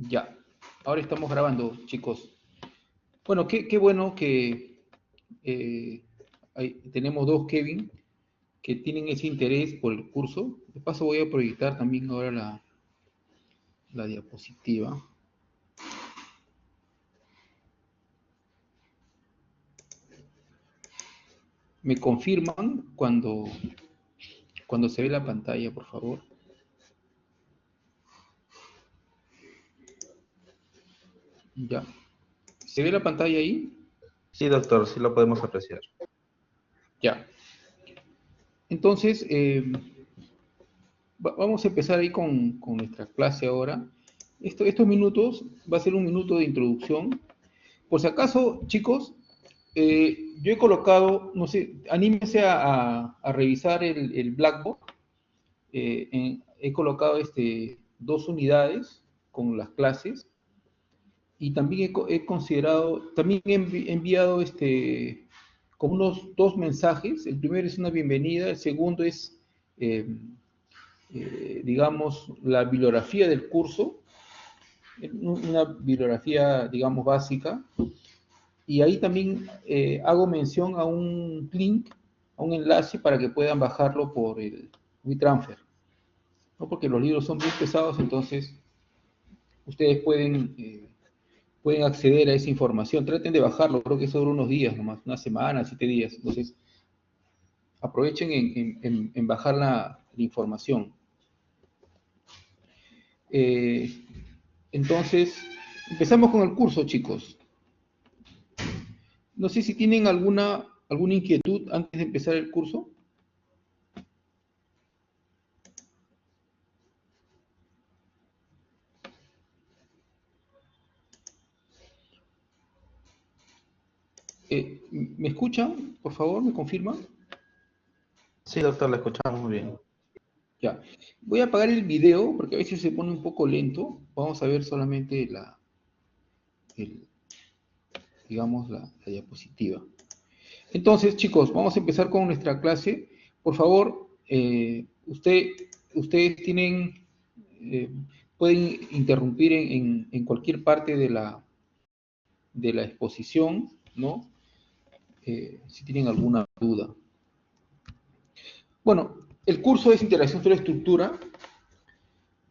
Ya, ahora estamos grabando, chicos. Bueno, qué bueno que tenemos dos Kevin que tienen ese interés por el curso. De paso voy a proyectar también ahora la diapositiva. Me confirman cuando se ve la pantalla, por favor. Ya. ¿Se ve la pantalla ahí? Sí, doctor, sí lo podemos apreciar. Ya. Entonces, vamos a empezar ahí con nuestra clase ahora. Estos minutos va a ser un minuto de introducción. Por si acaso, chicos, yo he colocado, no sé, anímense a revisar el Blackboard. He colocado dos unidades con las clases y también he considerado, también he enviado como unos dos mensajes. El primero es una bienvenida, el segundo es, eh, digamos, la bibliografía del curso, una bibliografía, digamos, básica. Y ahí también hago mención a un link, a un enlace para que puedan bajarlo por el WeTransfer, ¿no? Porque los libros son muy pesados, entonces ustedes pueden acceder a esa información. Traten de bajarlo, creo que eso dura unos días nomás, una semana, 7 días. Entonces aprovechen en bajar la información. Eh, entonces, empezamos con el curso, chicos. No sé si tienen alguna inquietud antes de empezar el curso. ¿Me escuchan? Por favor, ¿me confirman? Sí, doctor, la escuchamos muy bien. Ya. Voy a apagar el video porque a veces se pone un poco lento. Vamos a ver solamente el- digamos, la diapositiva. Entonces, chicos, vamos a empezar con nuestra clase. Por favor, ustedes eh, pueden interrumpir en cualquier parte de la exposición, ¿no? Si tienen alguna duda. Bueno, el curso es Interacción sobre Estructura.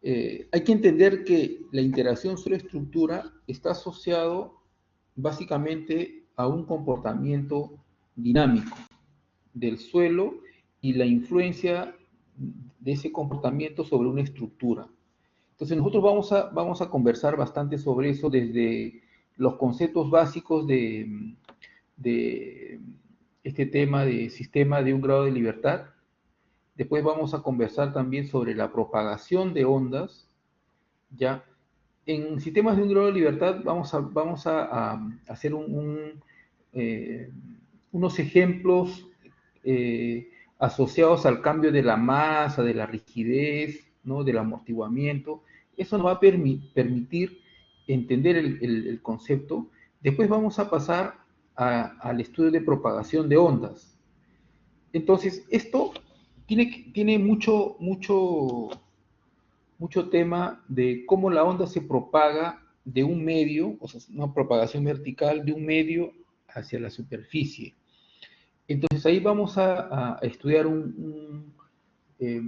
Hay que entender que la interacción sobre estructura está asociado básicamente a un comportamiento dinámico del suelo y la influencia de ese comportamiento sobre una estructura. Entonces nosotros vamos a conversar bastante sobre eso desde los conceptos básicos de este tema de sistema de un grado de libertad. Después vamos a conversar también sobre la propagación de ondas. Ya, en sistemas de un grado de libertad vamos a hacer eh, unos ejemplos asociados al cambio de la masa, de la rigidez, ¿no? Del amortiguamiento. Eso nos va a permitir entender el concepto. Después vamos a pasar al estudio de propagación de ondas. Entonces, esto tiene mucho tema de cómo la onda se propaga de un medio, o sea, una propagación vertical de un medio hacia la superficie. Entonces ahí vamos a estudiar eh,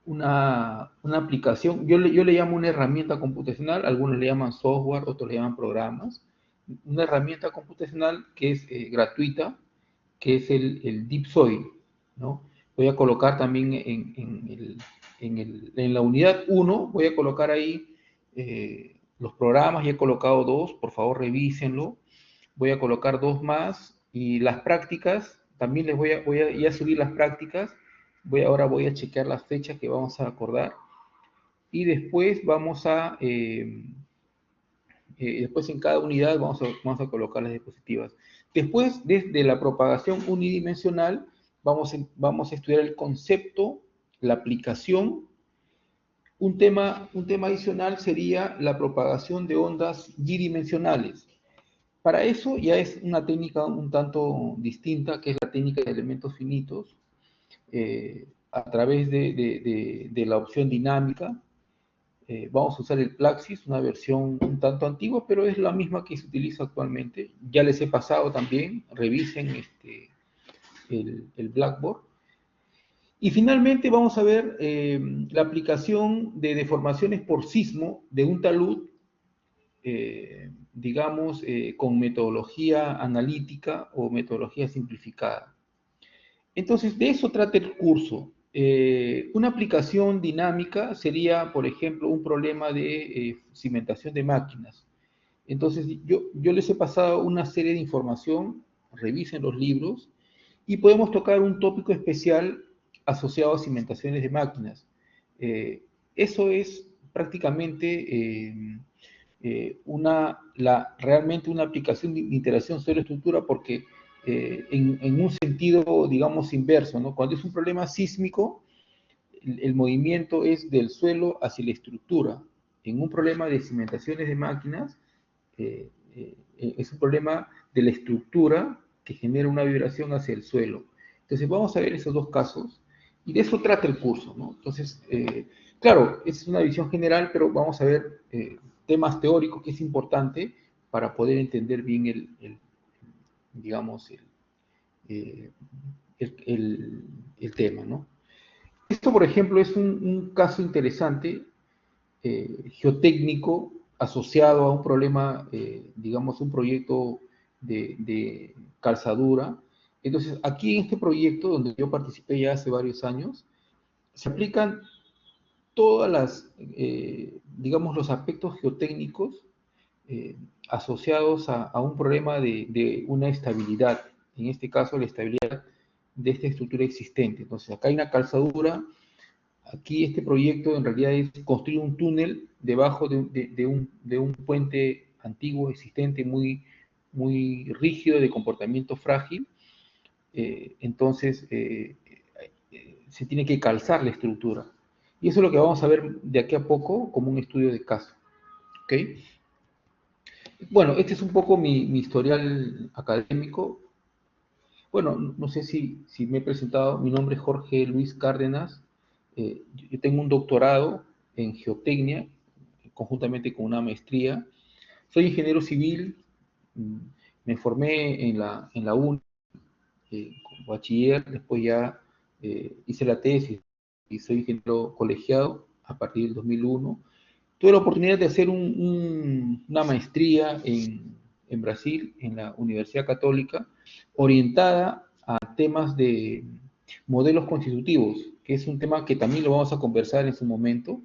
una aplicación, yo le llamo una herramienta computacional, algunos le llaman software, otros le llaman programas, una herramienta computacional que es gratuita, que es el Deep Soil, ¿no? Voy a colocar también en la unidad 1, voy a colocar ahí los programas, ya he colocado dos, por favor revísenlo. Voy a colocar dos más y las prácticas, también voy a ya subir las prácticas. Ahora voy a chequear las fechas que vamos a acordar y después después en cada unidad vamos a colocar las diapositivas. Después, desde la propagación unidimensional, vamos a estudiar el concepto, la aplicación. Un tema adicional sería la propagación de ondas bidimensionales. Para eso ya es una técnica un tanto distinta, que es la técnica de elementos finitos, a través de la opción dinámica. Vamos a usar el Plaxis, una versión un tanto antigua, pero es la misma que se utiliza actualmente. Ya les he pasado también, revisen el Blackboard. Y finalmente vamos a ver la aplicación de deformaciones por sismo de un talud, digamos, con metodología analítica o metodología simplificada. Entonces, de eso trata el curso. Una aplicación dinámica sería, por ejemplo, un problema de cimentación de máquinas. Entonces, yo les he pasado una serie de información, revisen los libros, y podemos tocar un tópico especial asociado a cimentaciones de máquinas. Eso es prácticamente realmente una aplicación de interacción suelo-estructura porque en un sentido, digamos, inverso, ¿no? Cuando es un problema sísmico, el movimiento es del suelo hacia la estructura. En un problema de cimentaciones de máquinas, es un problema de la estructura que genera una vibración hacia el suelo. Entonces vamos a ver esos dos casos y de eso trata el curso, ¿no? Entonces, claro, es una visión general, pero vamos a ver temas teóricos que es importante para poder entender bien digamos, eh, el tema, ¿no? Esto, por ejemplo, es un caso interesante, geotécnico, asociado a un problema, digamos, un proyecto de calzadura. Entonces, aquí en este proyecto, donde yo participé ya hace varios años, se aplican todas las, digamos, los aspectos geotécnicos asociados a un problema de una estabilidad, en este caso la estabilidad de esta estructura existente. Entonces, acá hay una calzadura. Aquí este proyecto en realidad es construir un túnel debajo de un puente antiguo existente muy rígido, de comportamiento frágil. Entonces, se tiene que calzar la estructura. Y eso es lo que vamos a ver de aquí a poco como un estudio de caso. ¿Ok? Bueno, este es un poco mi historial académico. Bueno, no sé si me he presentado. Mi nombre es Jorge Luis Cárdenas. Yo tengo un doctorado en geotecnia, conjuntamente con una maestría. Soy ingeniero civil. mm, Me formé en la UNI, como bachiller. Después ya hice la tesis y soy ingeniero colegiado a partir del 2001. Tuve la oportunidad de hacer una maestría en Brasil, en la Universidad Católica, orientada a temas de modelos constitutivos, que es un tema que también lo vamos a conversar en su momento,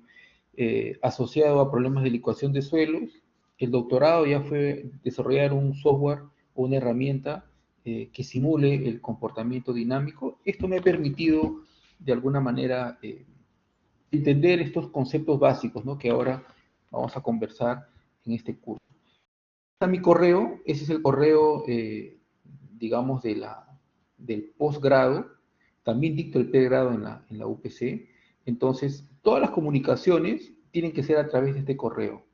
asociado a problemas de licuación de suelos. El doctorado ya fue desarrollar un software o una herramienta que simule el comportamiento dinámico. Esto me ha permitido, de alguna manera, entender estos conceptos básicos, ¿no? Que ahora vamos a conversar en este curso. Está mi correo, ese es el correo, digamos, del posgrado. También dicto el pregrado en la UPC. Entonces, todas las comunicaciones tienen que ser a través de este correo,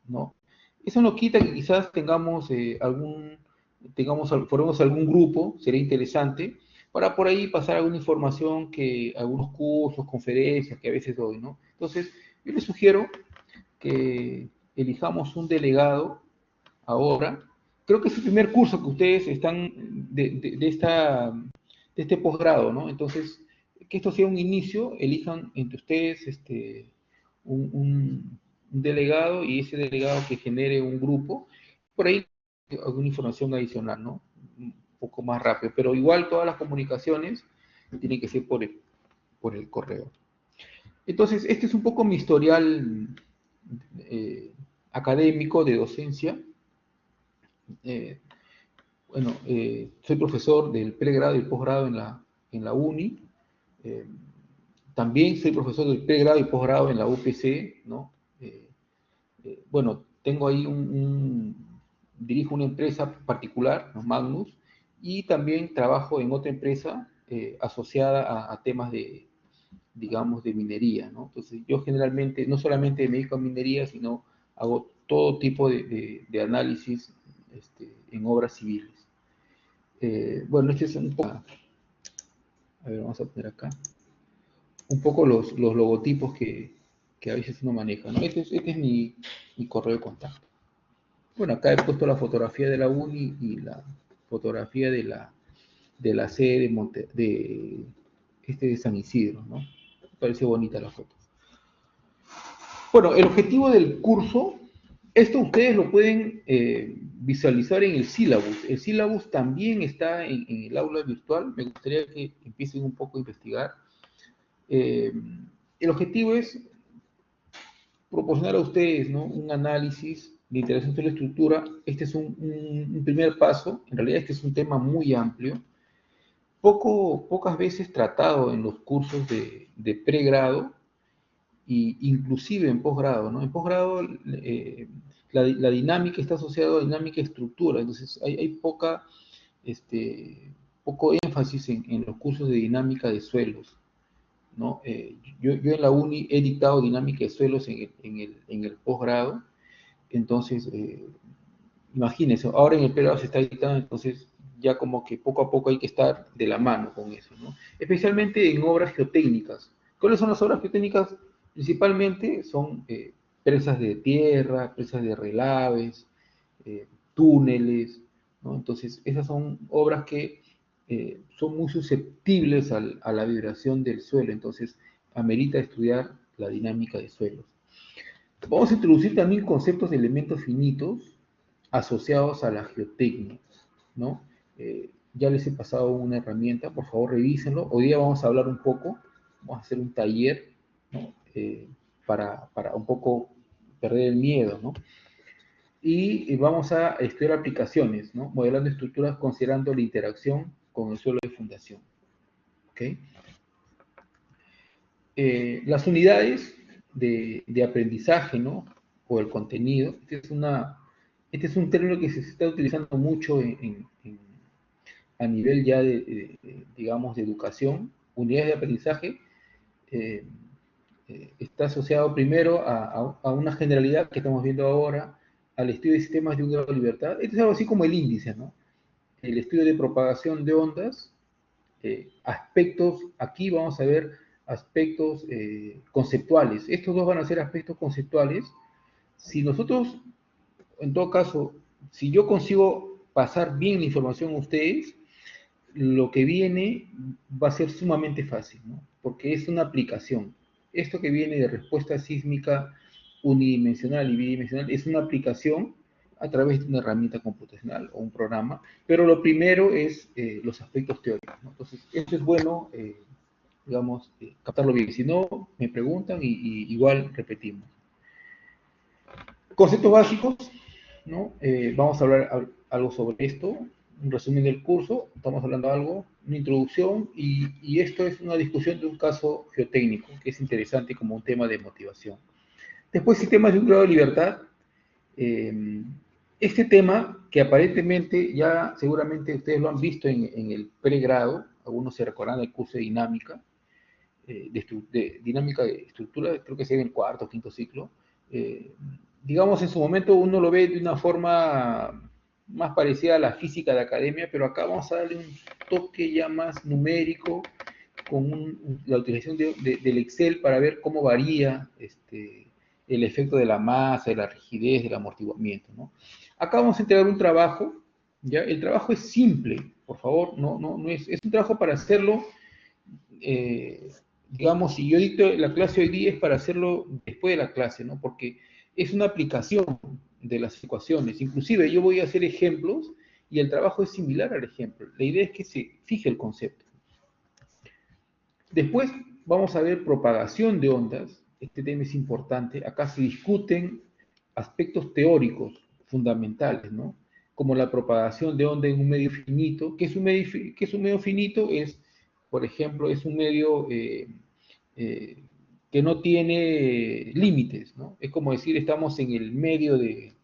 ¿no? Eso no quita que quizás tengamos formemos algún grupo, sería interesante, para por ahí pasar alguna información algunos cursos, conferencias que a veces doy, ¿no? Entonces, yo les sugiero que elijamos un delegado ahora. Creo que es el primer curso que ustedes están de este posgrado, ¿no? Entonces, que esto sea un inicio, elijan entre ustedes un delegado y ese delegado que genere un grupo. Por ahí alguna información adicional, ¿no? Un poco más rápido, pero igual todas las comunicaciones tienen que ser por el correo. Entonces, este es un poco mi historial académico de docencia. Eh, bueno, soy profesor del pregrado y posgrado en la UNI. Eh, También soy profesor del pregrado y posgrado en la UPC, ¿no? Bueno, tengo ahí dirijo una empresa particular, ¿no? Magnus, y también trabajo en otra empresa asociada a temas de, digamos, de minería, ¿no? Entonces, yo generalmente no solamente me dedico a minería, sino hago todo tipo de análisis en obras civiles. Bueno, este es un poco, a ver, vamos a poner acá, un poco los logotipos que a veces uno maneja, ¿no? Este es mi correo de contacto. Bueno, acá he puesto la fotografía de la uni y la fotografía de la sede de San Isidro, ¿no? Me parece bonita la foto. Bueno, el objetivo del curso, esto ustedes lo pueden visualizar en el sílabus. El sílabus también está en el aula virtual. Me gustaría que empiecen un poco a investigar. El objetivo es proporcionar a ustedes, ¿no?, un análisis de interacción de la estructura. Este es un primer paso. En realidad este es un tema muy amplio, pocas veces tratado en los cursos de pregrado e inclusive en posgrado, ¿no? En posgrado la dinámica está asociada a dinámica de estructura, entonces hay poco énfasis en los cursos de dinámica de suelos, ¿no? Yo en la uni he dictado dinámica de suelos en el posgrado, entonces imagínense, ahora en el pregrado se está dictando, entonces ya como que poco a poco hay que estar de la mano con eso, ¿no? Especialmente en obras geotécnicas. ¿Cuáles son las obras geotécnicas? Principalmente son presas de tierra, presas de relaves, túneles, ¿no? Entonces, esas son obras que son muy susceptibles a la vibración del suelo, entonces amerita estudiar la dinámica de suelos. Vamos a introducir también conceptos de elementos finitos asociados a la geotecnia, ¿no? Ya les he pasado una herramienta, por favor revísenlo. Hoy día vamos a hablar un poco, vamos a hacer un taller, ¿no? Para un poco perder el miedo, ¿no? Y vamos a estudiar aplicaciones, ¿no? Modelando estructuras considerando la interacción con el suelo de fundación, ¿ok? Las unidades de aprendizaje, ¿no? O el contenido. Este es un término que se está utilizando mucho a nivel ya digamos, de educación. Unidades de aprendizaje eh, está asociado primero a una generalidad que estamos viendo ahora, al estudio de sistemas de un grado de libertad. Esto es algo así como el índice, ¿no? El estudio de propagación de ondas, aspectos, aquí vamos a ver aspectos conceptuales. Estos dos van a ser aspectos conceptuales. Si nosotros, en todo caso, si yo consigo pasar bien la información a ustedes, lo que viene va a ser sumamente fácil, ¿no? Porque es una aplicación. Esto que viene de respuesta sísmica unidimensional y bidimensional es una aplicación a través de una herramienta computacional o un programa, pero lo primero es los aspectos teóricos, ¿no? Entonces, eso es bueno, digamos, captarlo bien. Si no, me preguntan y igual repetimos. Conceptos básicos, ¿no? Vamos a hablar algo sobre esto, un resumen del curso, estamos hablando de algo, una introducción, y esto es una discusión de un caso geotécnico, que es interesante como un tema de motivación. Después, sistemas de un grado de libertad. Este tema, que aparentemente ya seguramente ustedes lo han visto en el pregrado, algunos se recordarán del curso de dinámica, de dinámica de estructura, creo que sea en el cuarto o quinto ciclo. Digamos, en su momento uno lo ve de una forma más parecida a la física de academia, pero acá vamos a darle un toque ya más numérico con la utilización del Excel para ver cómo varía el efecto de la masa, de la rigidez, del amortiguamiento, ¿no? Acá vamos a entregar un trabajo, ¿ya? El trabajo es simple, por favor, no es un trabajo para hacerlo, digamos, si yo dicto la clase hoy día es para hacerlo después de la clase, ¿no? Porque es una aplicación de las ecuaciones. Inclusive yo voy a hacer ejemplos y el trabajo es similar al ejemplo. La idea es que se fije el concepto. Después vamos a ver propagación de ondas. Este tema es importante. Acá se discuten aspectos teóricos fundamentales, ¿no? Como la propagación de onda en un medio finito. ¿Qué es un medio finito? Es, por ejemplo, es un medio que no tiene límites, ¿no? Es como decir, estamos en el medio de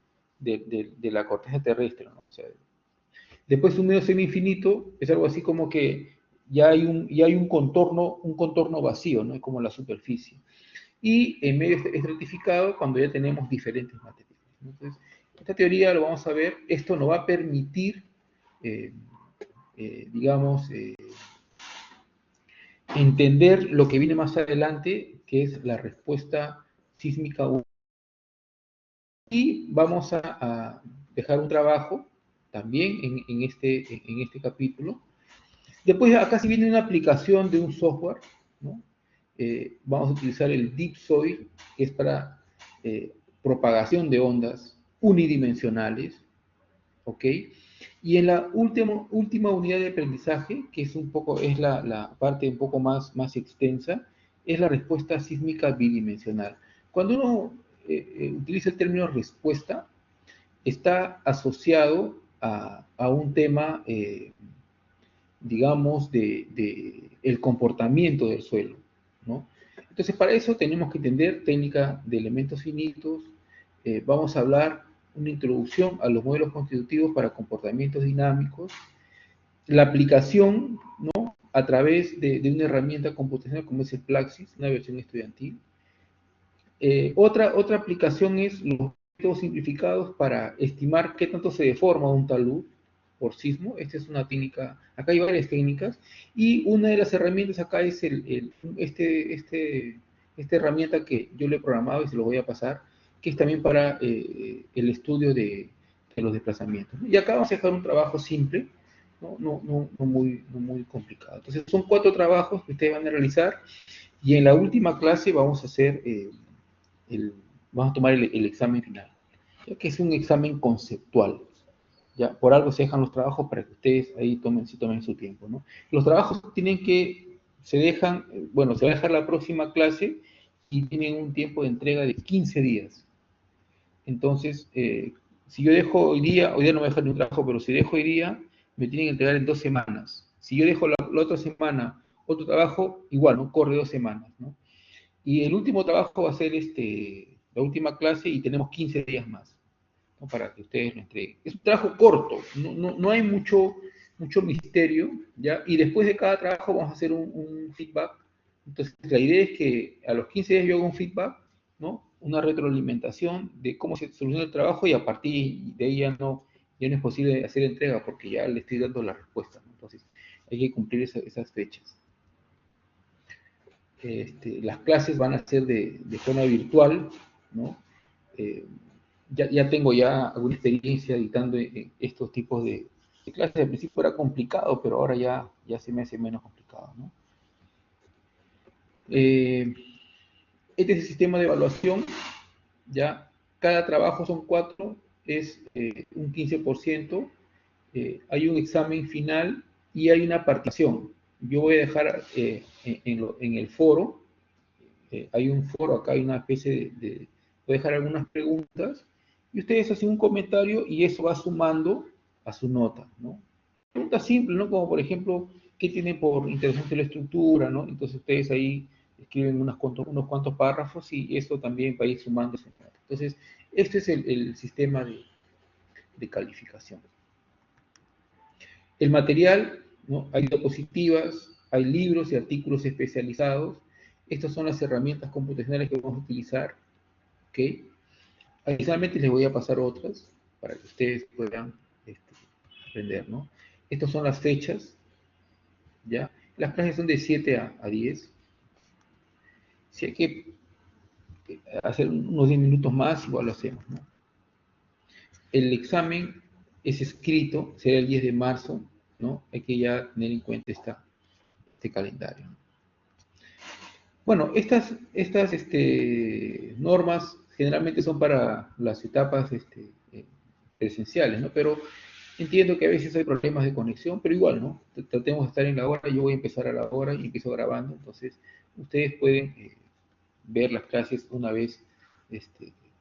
la corteza terrestre, ¿no? O sea, después un medio semi-infinito es algo así como que ya hay un contorno vacío, ¿no? Es como la superficie. Y en medio estratificado cuando ya tenemos diferentes materiales. Entonces, esta teoría lo vamos a ver, esto nos va a permitir, digamos, entender lo que viene más adelante, que es la respuesta sísmica 1. Y vamos a dejar un trabajo también en este capítulo. Después acá si viene una aplicación de un software, ¿no? Vamos a utilizar el DeepSoil, que es para propagación de ondas unidimensionales, ¿ok? Y en la última unidad de aprendizaje, que es la parte un poco más extensa, es la respuesta sísmica bidimensional. Cuando uno utiliza el término respuesta, está asociado a un tema, digamos, de el comportamiento del suelo, ¿no? Entonces, para eso tenemos que entender técnica de elementos finitos. Vamos a hablar una introducción a los modelos constitutivos para comportamientos dinámicos, la aplicación, ¿no? A través de una herramienta computacional como es el Plaxis, una versión estudiantil. Otra aplicación es los métodos simplificados para estimar qué tanto se deforma un talud por sismo. Esta es una técnica, acá hay varias técnicas, y una de las herramientas acá es esta herramienta que yo le he programado y se lo voy a pasar, que es también para el estudio de los desplazamientos, ¿no? Y acá vamos a dejar un trabajo simple, no muy complicado. Entonces son 4 trabajos que ustedes van a realizar, y en la última clase vamos a hacer vamos a tomar el examen final, ya que es un examen conceptual. Ya, por algo se dejan los trabajos para que ustedes ahí tomen su tiempo, ¿no? Los trabajos se va a dejar la próxima clase y tienen un tiempo de entrega de 15 días. Entonces, si yo dejo hoy día no me voy a dejar ni un trabajo, pero si dejo hoy día, me tienen que entregar en 2 semanas. Si yo dejo la otra semana otro trabajo, igual, ¿no? Corre 2 semanas, ¿no? Y el último trabajo va a ser la última clase y tenemos 15 días más, ¿no? Para que ustedes lo entreguen. Es un trabajo corto, no hay mucho misterio, ¿ya? Y después de cada trabajo vamos a hacer un feedback. Entonces, la idea es que a los 15 días yo hago un feedback, ¿no? Una retroalimentación de cómo se soluciona el trabajo y a partir de ahí ya no es posible hacer entrega porque ya le estoy dando la respuesta, ¿no? Entonces, hay que cumplir esas fechas. Las clases van a ser de forma virtual, ¿no? Ya tengo alguna experiencia editando estos tipos de clases. Al principio era complicado, pero ahora ya se me hace menos complicado, ¿no? Este es el sistema de evaluación, ya cada trabajo son 4, es un 15%, hay un examen final y hay una partición. Yo voy a dejar en el foro, hay un foro acá, hay una especie voy a dejar algunas preguntas y ustedes hacen un comentario y eso va sumando a su nota, ¿no? Preguntas simples, ¿no? Como por ejemplo, ¿qué tiene por interesante la estructura, ¿no? Entonces ustedes ahí escriben unos cuantos párrafos y eso también va a ir sumando a su nota. Entonces, este es el sistema de calificación. El material, ¿no? Hay diapositivas, hay libros y artículos especializados. Estas son las herramientas computacionales que vamos a utilizar, ¿ok? Adicionalmente les voy a pasar otras para que ustedes puedan aprender, ¿no? Estas son las fechas, ¿ya? Las clases son de 7 a 10. Si hay que hacer unos 10 minutos más, igual lo hacemos, ¿no? El examen es escrito, será el 10 de marzo, ¿no? Hay que ya tener en cuenta este calendario, ¿no? Bueno, estas normas generalmente son para las etapas presenciales, ¿no? Pero entiendo que a veces hay problemas de conexión, pero igual, ¿no? Tratemos de estar en la hora, yo voy a empezar a la hora y empiezo grabando, entonces ustedes pueden ver las clases una vez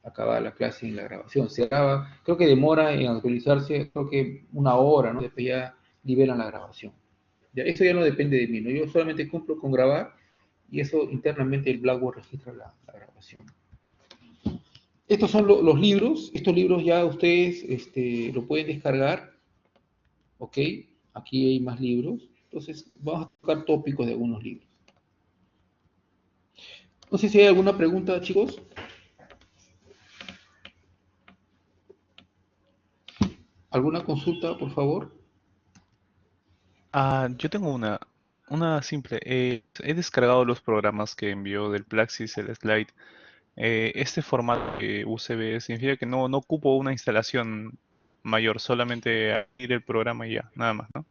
acabada la clase en la grabación. Se graba, creo que demora en actualizarse, creo que 1 hora, ¿no? Después ya liberan la grabación. Ya, eso ya no depende de mí, ¿no? Yo solamente cumplo con grabar y eso internamente el Blackboard registra la grabación. Estos son los libros. Estos libros ya ustedes lo pueden descargar, ¿ok? Aquí hay más libros. Entonces, vamos a tocar tópicos de algunos libros. No sé si hay alguna pregunta, chicos. ¿Alguna consulta, por favor? Yo tengo una simple. He descargado los programas que envió del Plaxis, el Slide. este formato USB significa que no ocupo una instalación mayor, solamente abrir el programa y ya, nada más, ¿no?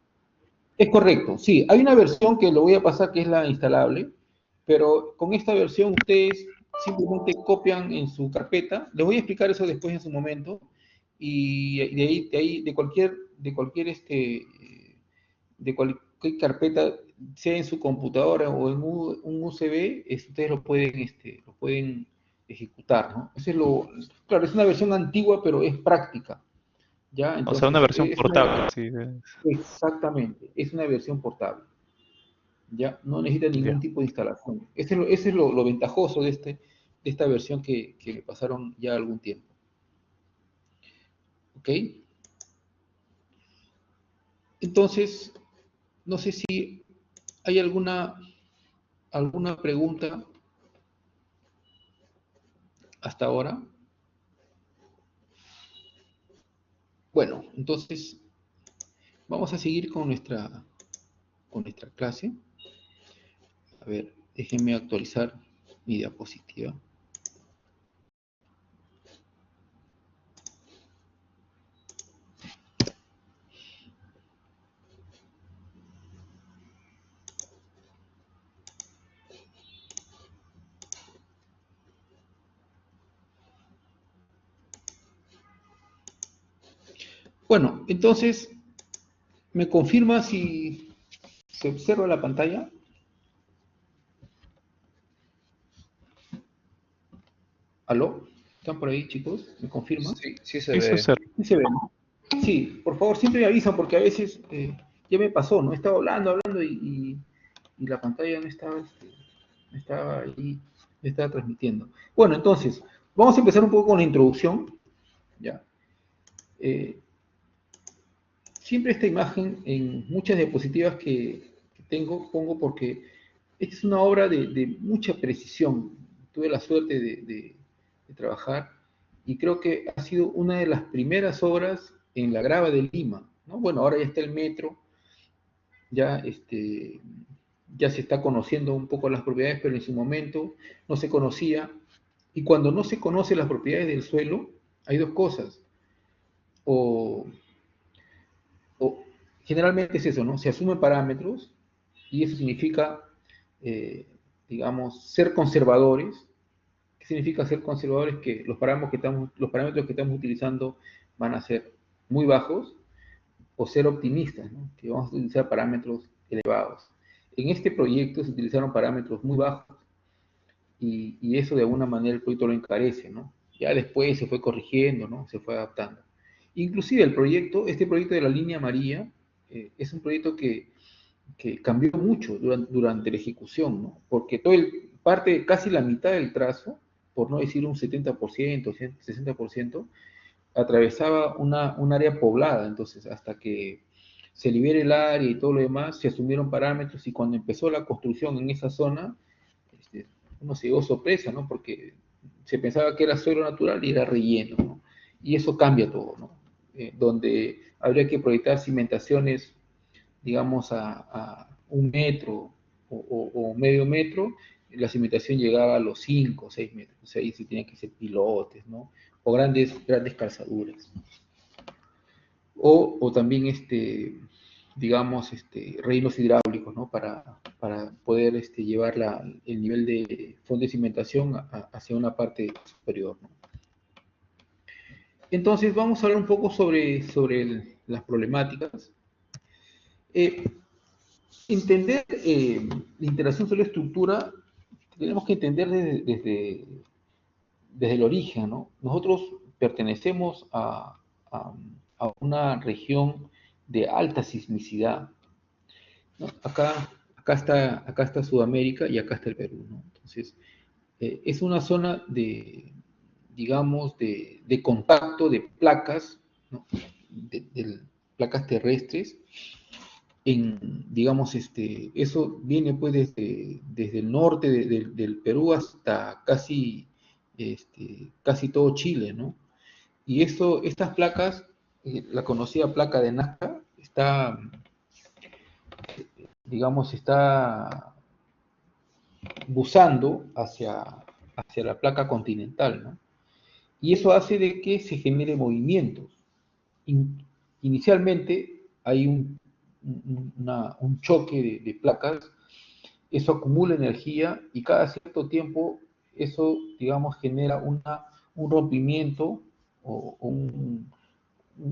Es correcto, sí. Hay una versión que lo voy a pasar que es la instalable, pero con esta versión ustedes simplemente copian en su carpeta. Les voy a explicar eso después en su momento. Y de cualquier carpeta, sea en su computadora o en un USB, ustedes lo pueden ejecutar, ¿no? Claro, es una versión antigua, pero es práctica, ¿ya? O sea, una Entonces, versión portable, sí, exactamente, es una versión portable, ¿ya? No necesita ningún ya. tipo de instalación. Ese es lo ventajoso de esta versión que me pasaron ya algún tiempo, ¿ok? Entonces, no sé si hay alguna pregunta hasta ahora. Bueno, entonces vamos a seguir con nuestra clase. A ver, déjenme actualizar mi diapositiva. Bueno, entonces, ¿me confirma si se observa la pantalla? ¿Aló? ¿Están por ahí, chicos? ¿Me confirma? Sí, sí se Eso ve. es Sí se ve, ¿no? Sí, por favor, siempre me avisan porque a veces ya me pasó, ¿no? Estaba hablando y la pantalla no estaba ahí, no estaba transmitiendo. Bueno, entonces, vamos a empezar un poco con la introducción, ¿ya? Eh, Siempre esta imagen en muchas diapositivas que pongo porque es una obra de mucha precisión. Tuve la suerte de trabajar y creo que ha sido una de las primeras obras en la Grava de Lima, ¿no? Bueno, ahora ya está el metro, ya, ya se está conociendo un poco las propiedades, pero en su momento no se conocía. Y cuando no se conocen las propiedades del suelo, hay dos cosas. O o generalmente es eso, ¿no? Se asumen parámetros y eso significa, eh, digamos, ser conservadores. ¿Qué significa ser conservadores? Que los parámetros que estamos utilizando van a ser muy bajos o ser optimistas, ¿no? Que vamos a utilizar parámetros elevados. En este proyecto se utilizaron parámetros muy bajos y eso de alguna manera el proyecto lo encarece, ¿no? Ya después se fue corrigiendo, ¿no? Se fue adaptando. Inclusive este proyecto de la línea amarilla, es un proyecto que cambió mucho durante la ejecución, ¿no? Porque casi la mitad del trazo, por no decir un 70%, 60%, atravesaba un área poblada, entonces hasta que se libere el área y todo lo demás, se asumieron parámetros y cuando empezó la construcción en esa zona, este, uno se dio sorpresa, ¿no? Porque se pensaba que era suelo natural y era relleno, ¿no? Y eso cambia todo, ¿no? Donde habría que proyectar cimentaciones, digamos, a 1 metro o medio metro, la cimentación llegaba a los 5 o 6 metros. O sea, ahí se tenían que hacer pilotes, ¿no? O grandes calzaduras. O también, digamos, rellenos hidráulicos, ¿no? Para poder llevar el nivel de fondo de cimentación hacia una parte superior, ¿no? Entonces, vamos a hablar un poco sobre las problemáticas. Eh, Entender la interacción suelo-estructura, tenemos que entender desde el origen, ¿no? Nosotros pertenecemos a una región de alta sismicidad, ¿no? Acá está Sudamérica y acá está el Perú, ¿no? Entonces, es una zona digamos, de contacto de placas, ¿no? De placas terrestres, digamos, eso viene pues desde el norte del Perú hasta casi todo Chile, ¿no? Y estas placas, la conocida placa de Nazca, digamos, está buzando hacia la placa continental, ¿no? Y eso hace de que se genere movimientos. Inicialmente hay un choque de placas, eso acumula energía y cada cierto tiempo eso, digamos, genera un rompimiento o un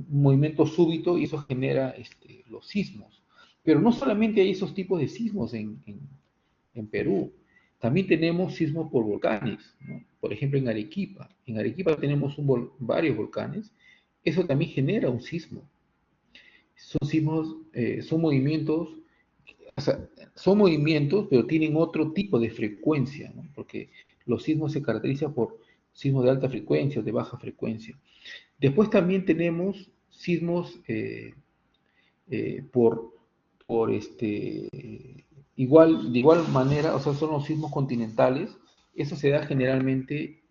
movimiento súbito y eso genera los sismos. Pero no solamente hay esos tipos de sismos en Perú, también tenemos sismos por volcanes, ¿no? Por ejemplo, en Arequipa. En Arequipa tenemos varios volcanes. Eso también genera un sismo. Son sismos, son movimientos, o sea, son movimientos, pero tienen otro tipo de frecuencia, ¿no? Porque los sismos se caracterizan por sismos de alta frecuencia o de baja frecuencia. Después también tenemos sismos por de igual manera, o sea, son los sismos continentales. Eso se da generalmente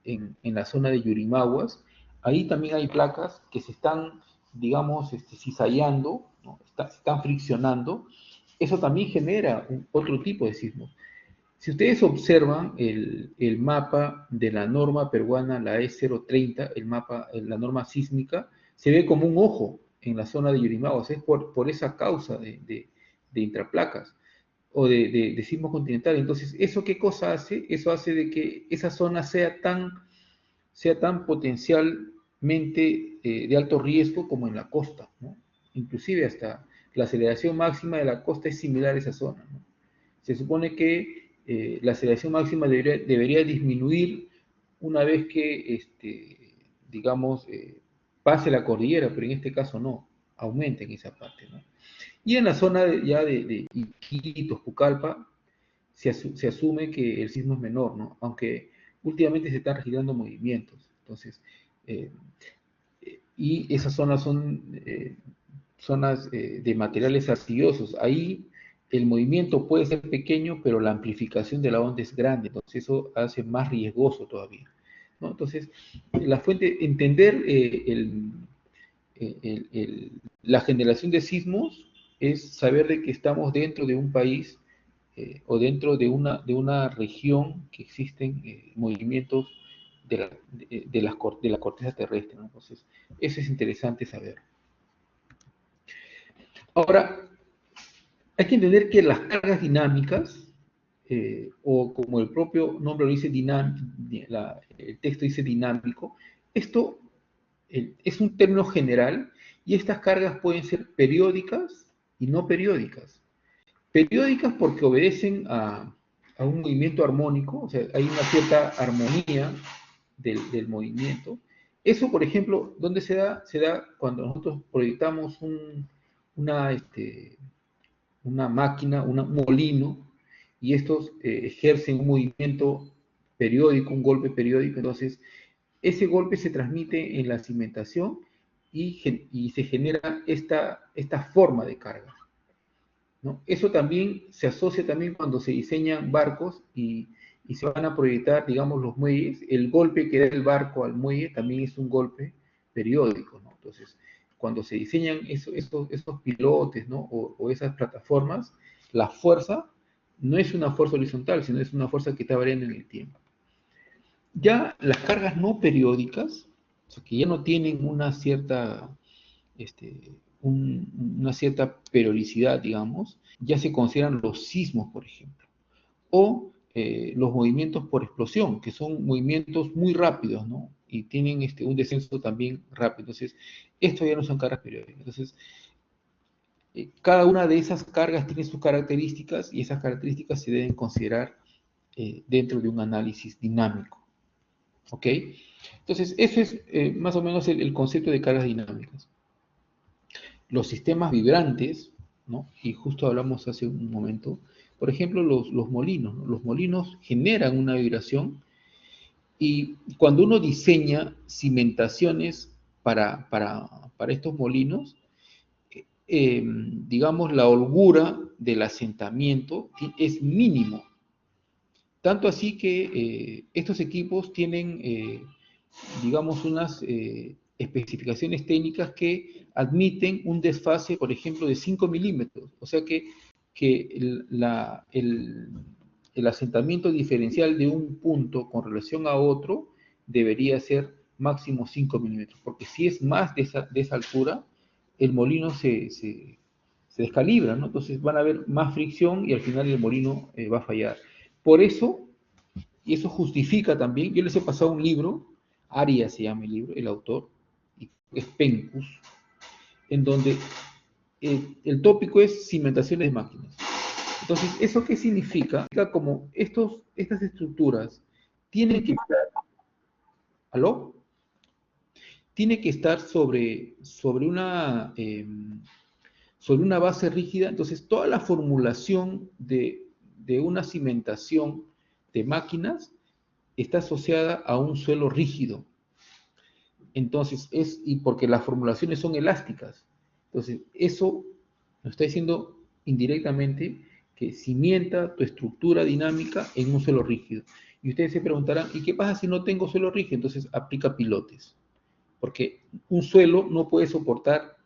en la zona de Yurimaguas. Ahí también hay placas que se están, digamos, cizallando, ¿no? Están friccionando. Eso también genera otro tipo de sismos. Si ustedes observan el mapa de la norma peruana, la E030, la norma sísmica, se ve como un ojo en la zona de Yurimaguas. Es por esa causa de intraplacas o de sismo continental. Entonces, ¿eso qué cosa hace? Eso hace de que esa zona sea tan potencialmente de alto riesgo como en la costa, ¿no? Inclusive hasta la aceleración máxima de la costa es similar a esa zona, ¿no? Se supone que la aceleración máxima debería disminuir una vez que, digamos, pase la cordillera, pero en este caso no, aumenta en esa parte, ¿no? Y en la zona de Iquitos, Pucallpa, se asume que el sismo es menor, ¿no? Aunque últimamente se están registrando movimientos. Entonces, y esas zonas son zonas de materiales arcillosos. Ahí el movimiento puede ser pequeño, pero la amplificación de la onda es grande, entonces eso hace más riesgoso todavía, ¿no? Entonces, la fuente, entender la generación de sismos es saber de que estamos dentro de un país o dentro de una región que existen movimientos de la corteza terrestre, ¿no? Entonces, eso es interesante saber. Ahora, hay que entender que las cargas dinámicas, o como el propio nombre lo dice, el texto dice dinámico, esto es un término general y estas cargas pueden ser periódicas y no periódicas. Periódicas porque obedecen a un movimiento armónico, o sea, hay una cierta armonía del movimiento. Eso, por ejemplo, ¿dónde se da? Se da cuando nosotros proyectamos una máquina, un molino, y estos ejercen un movimiento periódico, un golpe periódico. Entonces, ese golpe se transmite en la cimentación y se genera esta forma de carga, ¿no? Eso también se asocia también cuando se diseñan barcos y se van a proyectar, digamos, los muelles. El golpe que da el barco al muelle también es un golpe periódico, ¿no? Entonces, cuando se diseñan esos pilotes, ¿no? o esas plataformas, la fuerza no es una fuerza horizontal, sino es una fuerza que está variando en el tiempo. Ya las cargas no periódicas, o sea, que ya no tienen una cierta periodicidad, digamos, ya se consideran los sismos, por ejemplo, o los movimientos por explosión, que son movimientos muy rápidos, ¿no? Y tienen un descenso también rápido. Entonces, esto ya no son cargas periódicas. Entonces, cada una de esas cargas tiene sus características y esas características se deben considerar dentro de un análisis dinámico. ¿Ok? Entonces, ese es más o menos el concepto de cargas dinámicas. Los sistemas vibrantes, ¿no? Y justo hablamos hace un momento, por ejemplo, los molinos, ¿no? Los molinos generan una vibración y cuando uno diseña cimentaciones para estos molinos, digamos, la holgura del asentamiento es mínimo. Tanto así que estos equipos tienen, digamos, unas especificaciones técnicas que admiten un desfase, por ejemplo, de 5 milímetros. O sea que el asentamiento diferencial de un punto con relación a otro debería ser máximo 5 milímetros, porque si es más de esa altura, el molino se descalibra, ¿no? Entonces van a haber más fricción y al final el molino va a fallar. Por eso, y eso justifica también, yo les he pasado un libro, Arias se llama el libro, el autor, y es Pencus, en donde el tópico es cimentaciones de máquinas. Entonces, ¿eso qué significa? Significa como estas estructuras tienen que estar, ¿aló? Tiene que estar sobre una base rígida. Entonces, toda la formulación de una cimentación de máquinas está asociada a un suelo rígido. Entonces, y porque las formulaciones son elásticas. Entonces, eso nos está diciendo indirectamente que cimienta tu estructura dinámica en un suelo rígido. Y ustedes se preguntarán, ¿y qué pasa si no tengo suelo rígido? Entonces, aplica pilotes. Porque un suelo no puede soportar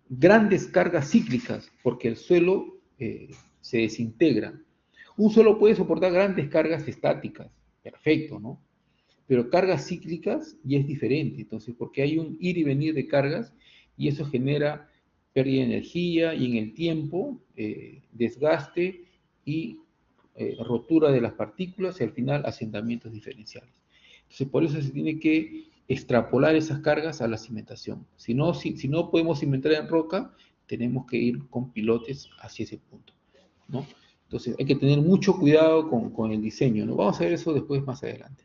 grandes cargas cíclicas, porque el suelo se desintegra. Un suelo puede soportar grandes cargas estáticas, perfecto, ¿no? Pero cargas cíclicas ya es diferente, entonces, porque hay un ir y venir de cargas y eso genera pérdida de energía y en el tiempo desgaste y rotura de las partículas y al final asentamientos diferenciales. Entonces, por eso se tiene que extrapolar esas cargas a la cimentación. Si no podemos cimentar en roca, tenemos que ir con pilotes hacia ese punto, ¿no? Entonces, hay que tener mucho cuidado con el diseño, ¿no? Vamos a ver eso después más adelante.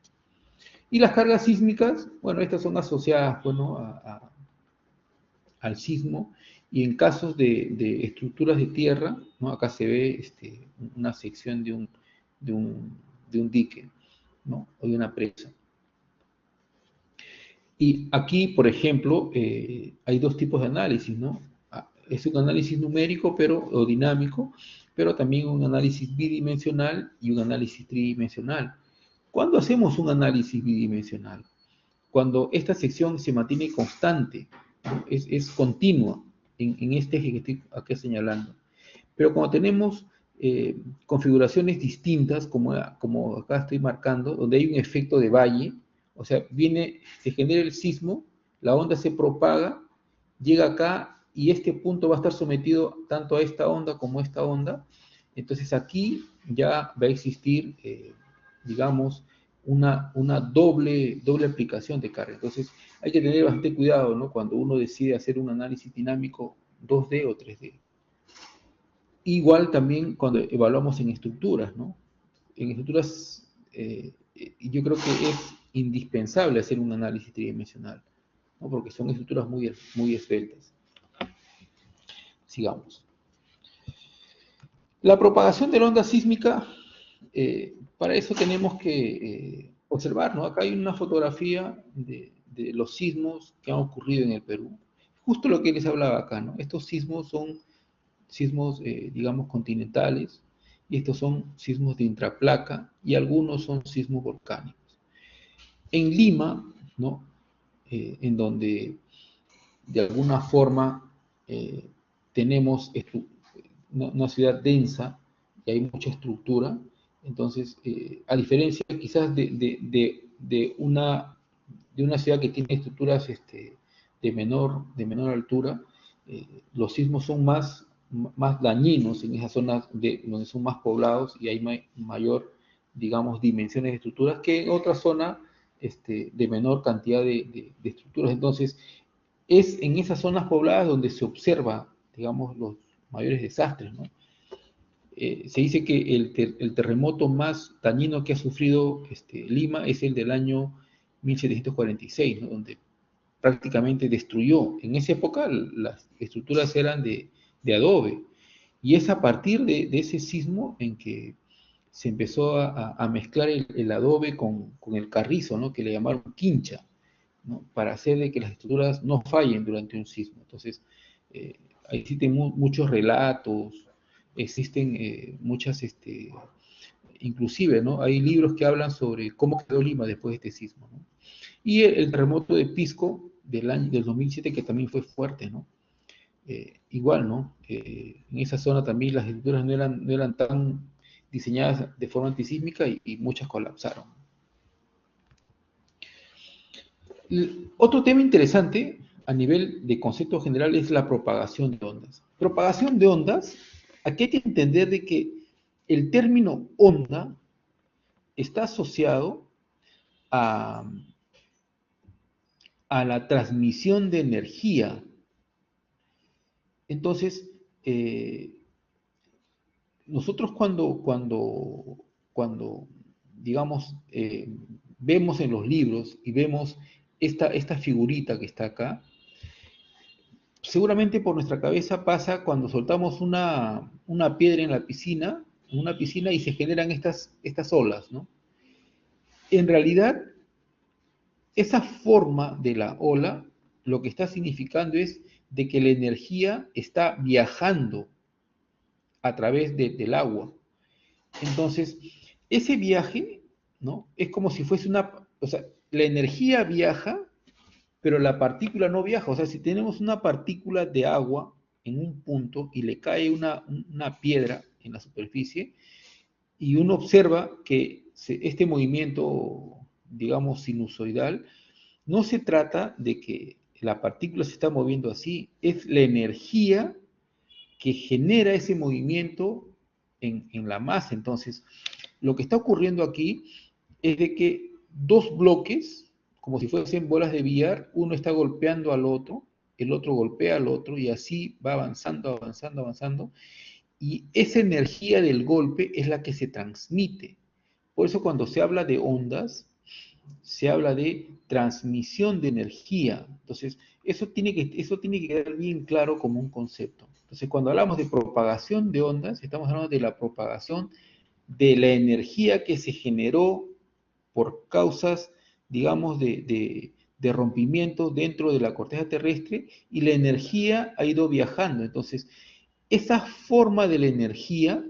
Y las cargas sísmicas, bueno, estas son asociadas, bueno, al sismo, y en casos de estructuras de tierra, ¿no? Acá se ve una sección de un dique, ¿no? O de una presa. Y aquí, por ejemplo, hay dos tipos de análisis, ¿no? Es un análisis numérico o dinámico, pero también un análisis bidimensional y un análisis tridimensional. ¿Cuándo hacemos un análisis bidimensional? Cuando esta sección se mantiene constante, ¿no? Es continua en este eje que estoy acá señalando. Pero cuando tenemos configuraciones distintas, como acá estoy marcando, donde hay un efecto de valle, o sea, se genera el sismo, la onda se propaga, llega acá y este punto va a estar sometido tanto a esta onda como a esta onda. Entonces aquí ya va a existir, digamos, una doble aplicación de carga. Entonces hay que tener bastante cuidado, ¿no? Cuando uno decide hacer un análisis dinámico 2D o 3D. Igual también cuando evaluamos en estructuras, ¿no? En estructuras, yo creo que es indispensable hacer un análisis tridimensional, ¿no? Porque son estructuras muy, muy esbeltas. Sigamos. La propagación de la onda sísmica, para eso tenemos que observar, ¿no? Acá hay una fotografía de los sismos que han ocurrido en el Perú. Justo lo que les hablaba acá, ¿no? Estos sismos son sismos, digamos, continentales, y estos son sismos de intraplaca, y algunos son sismos volcánicos. En Lima, ¿no? En donde de alguna forma tenemos una ciudad densa y hay mucha estructura, entonces, a diferencia quizás de una ciudad que tiene estructuras de menor altura, los sismos son más dañinos en esas zonas donde son más poblados y hay mayor, digamos, dimensiones de estructuras que en otra zona de menor cantidad de estructuras. Entonces, es en esas zonas pobladas donde se observa, digamos, los mayores desastres, ¿no? Se dice que el terremoto más dañino que ha sufrido Lima es el del año 1746, ¿no? Donde prácticamente destruyó. En esa época las estructuras eran de adobe, y es a partir de ese sismo en que se empezó a mezclar el adobe con el carrizo, ¿no? Que le llamaron quincha, ¿no? Para hacer de que las estructuras no fallen durante un sismo. Entonces, existen muchos relatos, existen muchas, inclusive, ¿no? Hay libros que hablan sobre cómo quedó Lima después de este sismo, ¿no? Y el terremoto de Pisco del 2007, que también fue fuerte, ¿no? Igual, ¿no? En esa zona también las estructuras no eran tan, diseñadas de forma antisísmica y muchas colapsaron. Otro tema interesante a nivel de concepto general es la propagación de ondas. Propagación de ondas, aquí hay que entender de que el término onda está asociado a la transmisión de energía. Entonces, nosotros cuando digamos, vemos en los libros y vemos esta figurita que está acá, seguramente por nuestra cabeza pasa cuando soltamos una piedra en la piscina, y se generan estas olas, ¿no? En realidad, esa forma de la ola, lo que está significando es de que la energía está viajando a través del agua. Entonces, ese viaje, ¿no? Es como si fuese o sea, la energía viaja, pero la partícula no viaja. O sea, si tenemos una partícula de agua en un punto y le cae una piedra en la superficie, y uno observa que este movimiento, digamos, sinusoidal, no se trata de que la partícula se está moviendo así, es la energía que genera ese movimiento en la masa. Entonces, lo que está ocurriendo aquí es de que dos bloques, como si fuesen bolas de billar, uno está golpeando al otro, el otro golpea al otro, y así va avanzando, avanzando, avanzando, y esa energía del golpe es la que se transmite. Por eso cuando se habla de ondas, se habla de transmisión de energía. Entonces, eso tiene que quedar bien claro como un concepto. Entonces, cuando hablamos de propagación de ondas, estamos hablando de la propagación de la energía que se generó por causas, digamos, de rompimiento dentro de la corteza terrestre, y la energía ha ido viajando. Entonces, esa forma de la energía,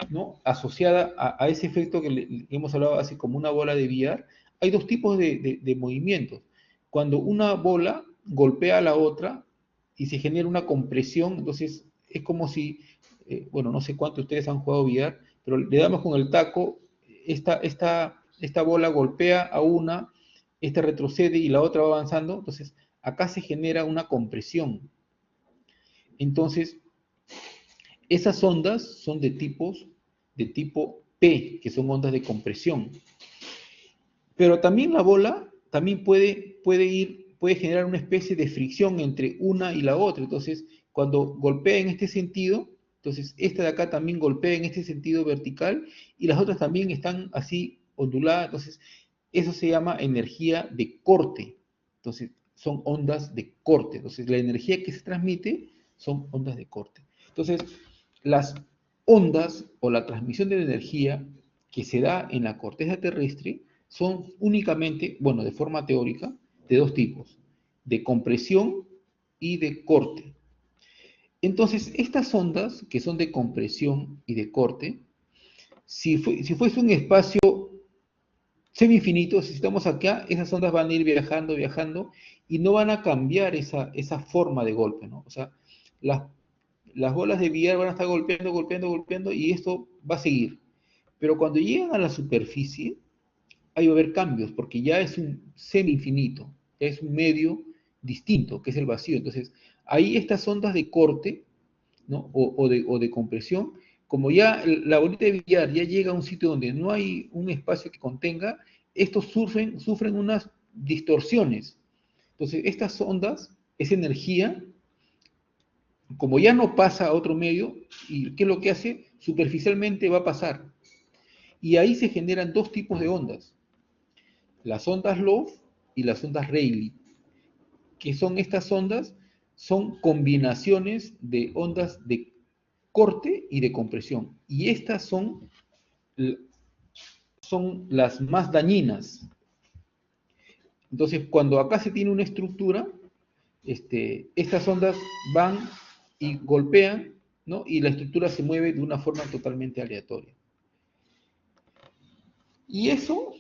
¿no?, asociada a ese efecto que hemos hablado así como una bola de billar, hay dos tipos de movimientos. Cuando una bola golpea a la otra y se genera una compresión, entonces es como si, bueno, no sé cuántos ustedes han jugado billar, pero le damos con el taco, esta bola golpea a una, esta retrocede y la otra va avanzando, entonces acá se genera una compresión. Entonces, esas ondas son de tipo P, que son ondas de compresión. Pero también la bola también puede generar una especie de fricción entre una y la otra. Entonces, cuando golpea en este sentido, entonces esta de acá también golpea en este sentido vertical, y las otras también están así onduladas. Entonces, eso se llama energía de corte. Entonces, son ondas de corte. Entonces, la energía que se transmite son ondas de corte. Entonces, las ondas o la transmisión de la energía que se da en la corteza terrestre son únicamente, bueno, de forma teórica, de dos tipos, de compresión y de corte. Entonces, estas ondas, que son de compresión y de corte, si fuese un espacio semi-infinito, si estamos acá, esas ondas van a ir viajando, viajando, y no van a cambiar esa forma de golpe, ¿no? O sea, las bolas de billar van a estar golpeando, golpeando, golpeando, y esto va a seguir. Pero cuando llegan a la superficie, ahí va a haber cambios, porque ya es un semi-infinito, ya es un medio distinto, que es el vacío. Entonces, ahí estas ondas de corte, ¿no?, o de compresión, como ya la bolita de billar ya llega a un sitio donde no hay un espacio que contenga, estos sufren unas distorsiones. Entonces, estas ondas, esa energía, como ya no pasa a otro medio, ¿y qué es lo que hace? Superficialmente va a pasar. Y ahí se generan dos tipos de ondas: las ondas Love y las ondas Rayleigh. ¿Qué son estas ondas? Son combinaciones de ondas de corte y de compresión. Y estas son las más dañinas. Entonces, cuando acá se tiene una estructura, estas ondas van y golpean, ¿no?, y la estructura se mueve de una forma totalmente aleatoria. Y eso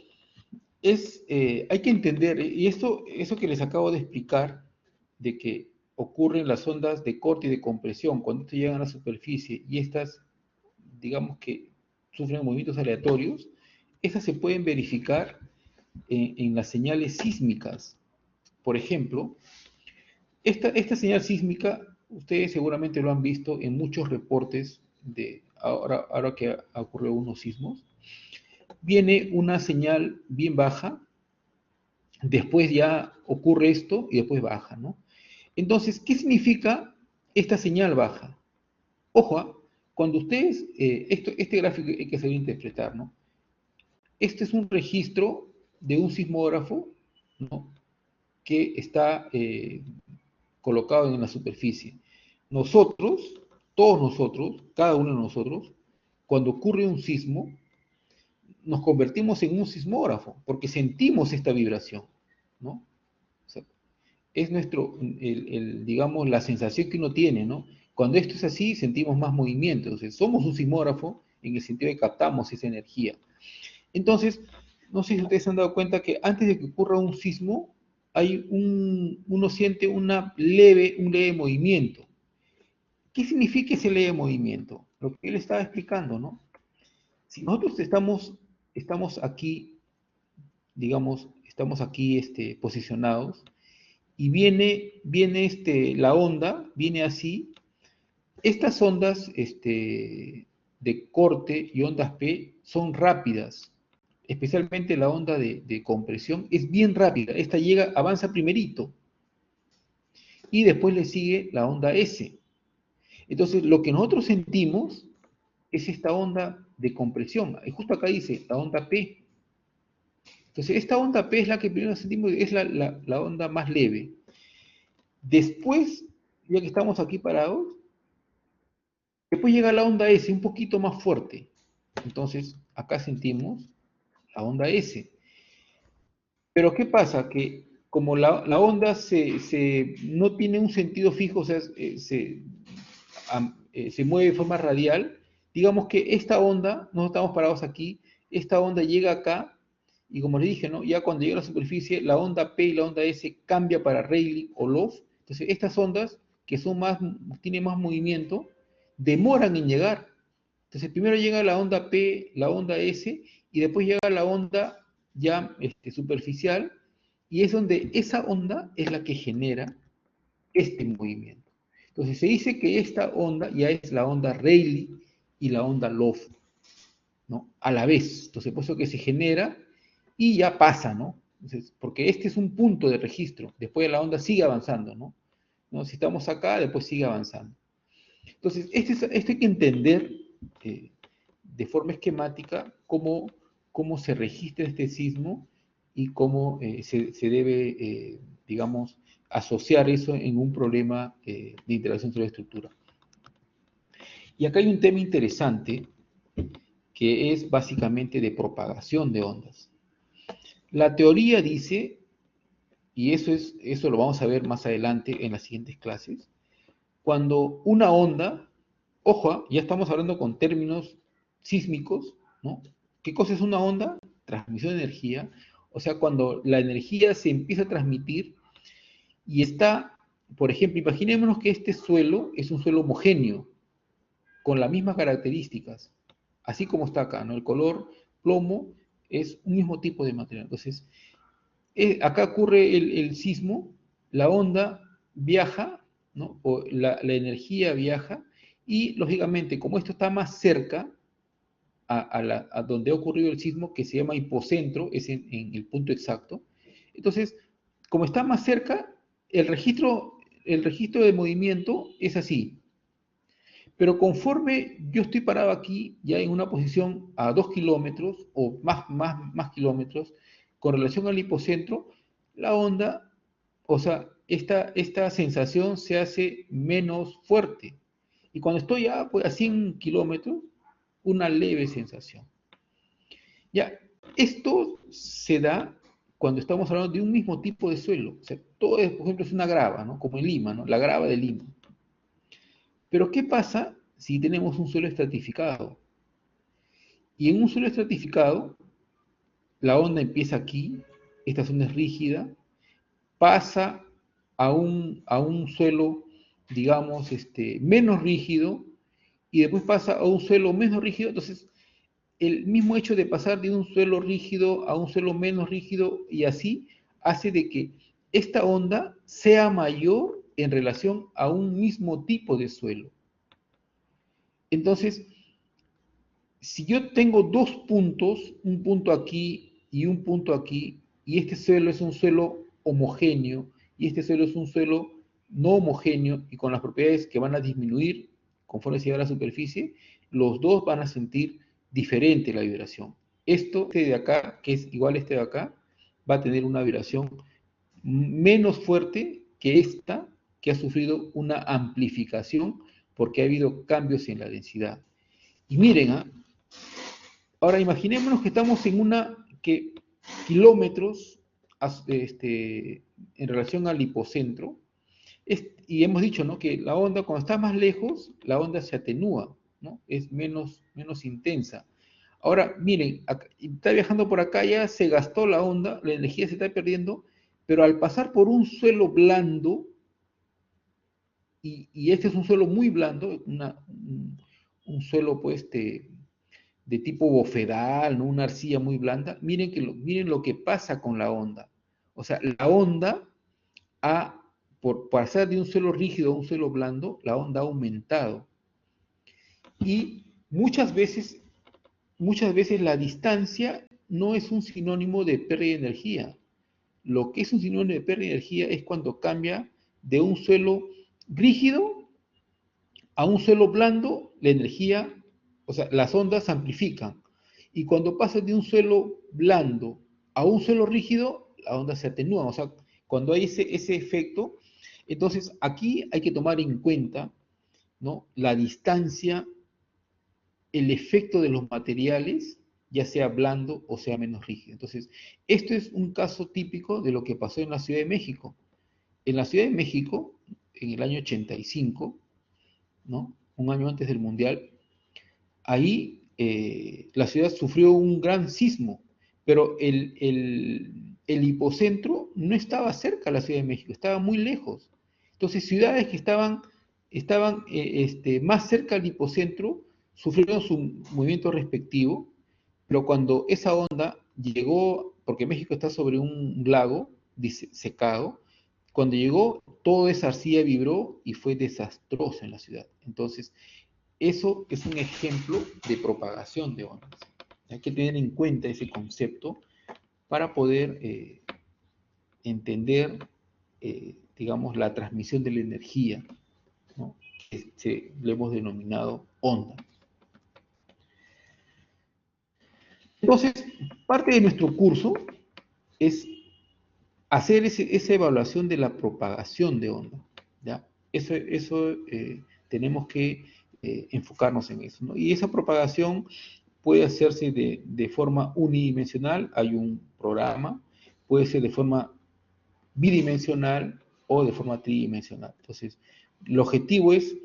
hay que entender, y eso que les acabo de explicar, de que ocurren las ondas de corte y de compresión, cuando estas llegan a la superficie, y estas, digamos que sufren movimientos aleatorios, estas se pueden verificar en las señales sísmicas. Por ejemplo, esta señal sísmica, ustedes seguramente lo han visto en muchos reportes de ahora que ha ocurrido unos sismos. Viene una señal bien baja, después ya ocurre esto y después baja, ¿no? Entonces, ¿qué significa esta señal baja? Ojo, cuando ustedes, este gráfico hay que saber interpretar, ¿no? Este es un registro de un sismógrafo, ¿no?, que está colocado en la superficie. Nosotros, todos nosotros, cada uno de nosotros, cuando ocurre un sismo, nos convertimos en un sismógrafo, porque sentimos esta vibración, ¿no? O sea, es digamos, la sensación que uno tiene, ¿no? Cuando esto es así, sentimos más movimiento. Entonces, somos un sismógrafo en el sentido de que captamos esa energía. Entonces, no sé si ustedes se han dado cuenta que antes de que ocurra un sismo, uno siente un leve movimiento. ¿Qué significa ese leve movimiento? Lo que él estaba explicando, ¿no? Si nosotros estamos aquí, digamos, estamos aquí posicionados, y viene la onda, viene así, estas ondas de corte y ondas P son rápidas, especialmente la onda de compresión es bien rápida, esta avanza primerito, y después le sigue la onda S. Entonces, lo que nosotros sentimos es esta onda de compresión, y justo acá dice la onda P. Entonces, esta onda P es la que primero sentimos, es la onda más leve. Después, ya que estamos aquí parados, después llega la onda S, un poquito más fuerte. Entonces, acá sentimos la onda S. Pero ¿qué pasa? Que como la onda no tiene un sentido fijo, o sea, se mueve de forma radial, digamos que esta onda, no estamos parados aquí, esta onda llega acá, y como les dije, ¿no?, ya cuando llega a la superficie, la onda P y la onda S cambia para Rayleigh o Love. Entonces, estas ondas, que tienen más movimiento, demoran en llegar. Entonces, primero llega la onda P, la onda S, y después llega la onda ya superficial, y es donde esa onda es la que genera este movimiento. Entonces, se dice que esta onda ya es la onda Rayleigh y la onda Love, ¿no?, a la vez. Entonces, por eso que se genera y ya pasa, ¿no? Entonces, porque este es un punto de registro, después la onda sigue avanzando, ¿no? Si estamos acá, después sigue avanzando. Entonces, esto hay que entender de forma esquemática cómo se registra este sismo y cómo se debe, digamos, asociar eso en un problema de interacción sobre la estructura. Y acá hay un tema interesante que es básicamente de propagación de ondas. La teoría dice, y eso lo vamos a ver más adelante en las siguientes clases, cuando una onda, ojo, ya estamos hablando con términos sísmicos, ¿no? ¿Qué cosa es una onda? Transmisión de energía. O sea, cuando la energía se empieza a transmitir y está, por ejemplo, imaginémonos que este suelo es un suelo homogéneo, con las mismas características, así como está acá, ¿no? El color plomo es un mismo tipo de material. Entonces, acá ocurre el sismo, la onda viaja, ¿no?, o la energía viaja, y lógicamente, como esto está más cerca a donde ha ocurrido el sismo, que se llama hipocentro, es en el punto exacto, entonces, como está más cerca, el registro de movimiento es así. Pero conforme yo estoy parado aquí, ya en una posición a 2 kilómetros o más kilómetros, con relación al hipocentro, la onda, o sea, esta sensación se hace menos fuerte. Y cuando estoy ya pues, a 100 kilómetros, una leve sensación. Ya, esto se da cuando estamos hablando de un mismo tipo de suelo. O sea, todo, por ejemplo, es una grava, ¿no? Como en Lima, ¿no? La grava de Lima. Pero ¿qué pasa si tenemos un suelo estratificado? Y en un suelo estratificado, la onda empieza aquí, esta zona es rígida, pasa a un suelo, digamos, menos rígido, y después pasa a un suelo menos rígido. Entonces, el mismo hecho de pasar de un suelo rígido a un suelo menos rígido y así hace de que esta onda sea mayor en relación a un mismo tipo de suelo. Entonces, si yo tengo dos puntos, un punto aquí y un punto aquí, y este suelo es un suelo homogéneo y este suelo es un suelo no homogéneo y con las propiedades que van a disminuir conforme se lleva a la superficie, los dos van a sentir diferente la vibración. Este de acá, que es igual a este de acá, va a tener una vibración menos fuerte que esta, que ha sufrido una amplificación porque ha habido cambios en la densidad. Y miren, ahora imaginémonos que estamos en kilómetros en relación al hipocentro, y hemos dicho, ¿no?, que la onda, cuando está más lejos, la onda se atenúa, ¿no? Es menos intensa. Ahora, miren, está viajando por acá, ya se gastó la onda, la energía se está perdiendo, pero al pasar por un suelo blando, y este es un suelo muy blando, un suelo pues de tipo bofedal, ¿no?, una arcilla muy blanda, miren lo que pasa con la onda. O sea, la onda, por pasar de un suelo rígido a un suelo blando, la onda ha aumentado. Y muchas veces la distancia no es un sinónimo de pérdida de energía. Lo que es un sinónimo de pérdida de energía es cuando cambia de un suelo rígido a un suelo blando, la energía, o sea, las ondas se amplifican. Y cuando pasa de un suelo blando a un suelo rígido, la onda se atenúa. O sea, cuando hay ese efecto, entonces aquí hay que tomar en cuenta, ¿no?, la distancia, el efecto de los materiales, ya sea blando o sea menos rígido. Entonces, esto es un caso típico de lo que pasó en la Ciudad de México. En la Ciudad de México, en el año 85, ¿no?, un año antes del Mundial, ahí la ciudad sufrió un gran sismo, pero el hipocentro no estaba cerca de la Ciudad de México, estaba muy lejos. Entonces, ciudades que estaban más cerca del hipocentro sufrieron su movimiento respectivo, pero cuando esa onda llegó, porque México está sobre un lago secado, cuando llegó, toda esa arcilla vibró y fue desastroso en la ciudad. Entonces, eso es un ejemplo de propagación de ondas. Hay que tener en cuenta ese concepto para poder entender, digamos, la transmisión de la energía, ¿no?, que le hemos denominado onda. Entonces, parte de nuestro curso es hacer esa evaluación de la propagación de onda, ¿ya? Eso tenemos que enfocarnos en eso, ¿no? Y esa propagación puede hacerse de forma unidimensional, hay un programa, puede ser de forma bidimensional o de forma tridimensional. Entonces, el objetivo es,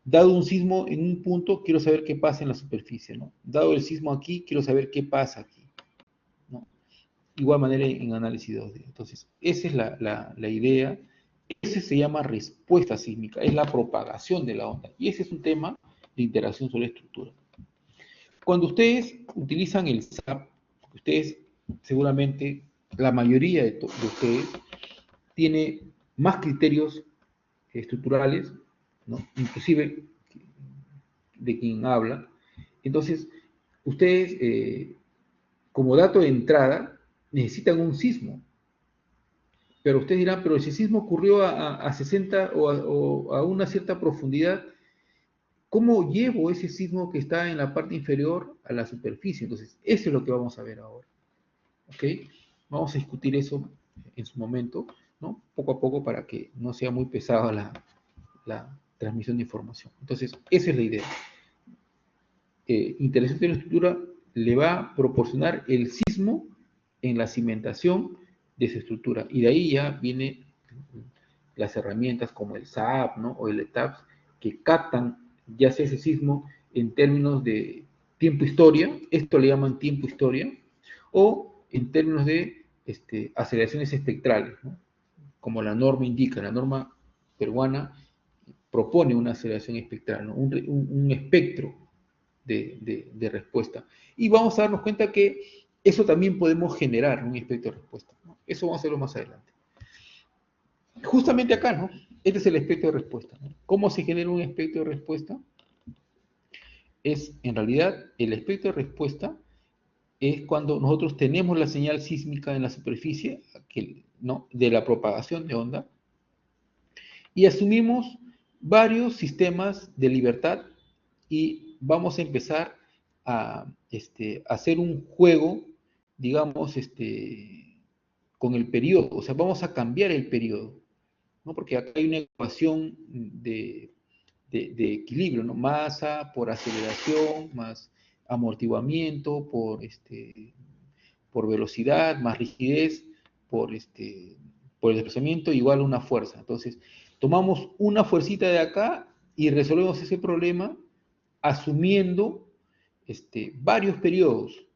dado un sismo en un punto, quiero saber qué pasa en la superficie, ¿no? Dado el sismo aquí, quiero saber qué pasa aquí, ¿no? Igual manera en análisis 2D. Entonces, esa es la idea. Ese se llama respuesta sísmica, es la propagación de la onda. Y ese es un tema de interacción sobre estructura. Cuando ustedes utilizan el SAP, ustedes seguramente, la mayoría de ustedes, tiene más criterios estructurales, ¿no?, inclusive de quien habla. Entonces, ustedes, como dato de entrada, necesitan un sismo. Pero ustedes dirán, pero si el sismo ocurrió a 60 o a una cierta profundidad, ¿cómo llevo ese sismo que está en la parte inferior a la superficie? Entonces, eso es lo que vamos a ver ahora. ¿Ok? Vamos a discutir eso en su momento, ¿no?, poco a poco, para que no sea muy pesada la transmisión de información. Entonces, esa es la idea. Interacción de la estructura le va a proporcionar el sismo en la cimentación de esa estructura. Y de ahí ya vienen las herramientas como el SAP, ¿no?, o el ETAPS, que captan ya sea ese sismo en términos de tiempo-historia, esto le llaman tiempo-historia, o en términos de aceleraciones espectrales, ¿no?, como la norma indica. La norma peruana propone una aceleración espectral, ¿no?, un espectro de respuesta. Y vamos a darnos cuenta que eso también podemos generar un espectro de respuesta, ¿no? Eso vamos a hacerlo más adelante. Justamente acá, ¿no? Este es el espectro de respuesta, ¿no? ¿Cómo se genera un espectro de respuesta? Es, en realidad, el espectro de respuesta es cuando nosotros tenemos la señal sísmica en la superficie, ¿no?, de la propagación de onda, y asumimos varios sistemas de libertad y vamos a empezar a hacer un juego, digamos, con el periodo, o sea, vamos a cambiar el periodo, ¿no? Porque acá hay una ecuación de equilibrio, ¿no? Masa por aceleración, más amortiguamiento, por velocidad, más rigidez, por el desplazamiento, igual a una fuerza. Entonces, tomamos una fuercita de acá y resolvemos ese problema asumiendo varios periodos,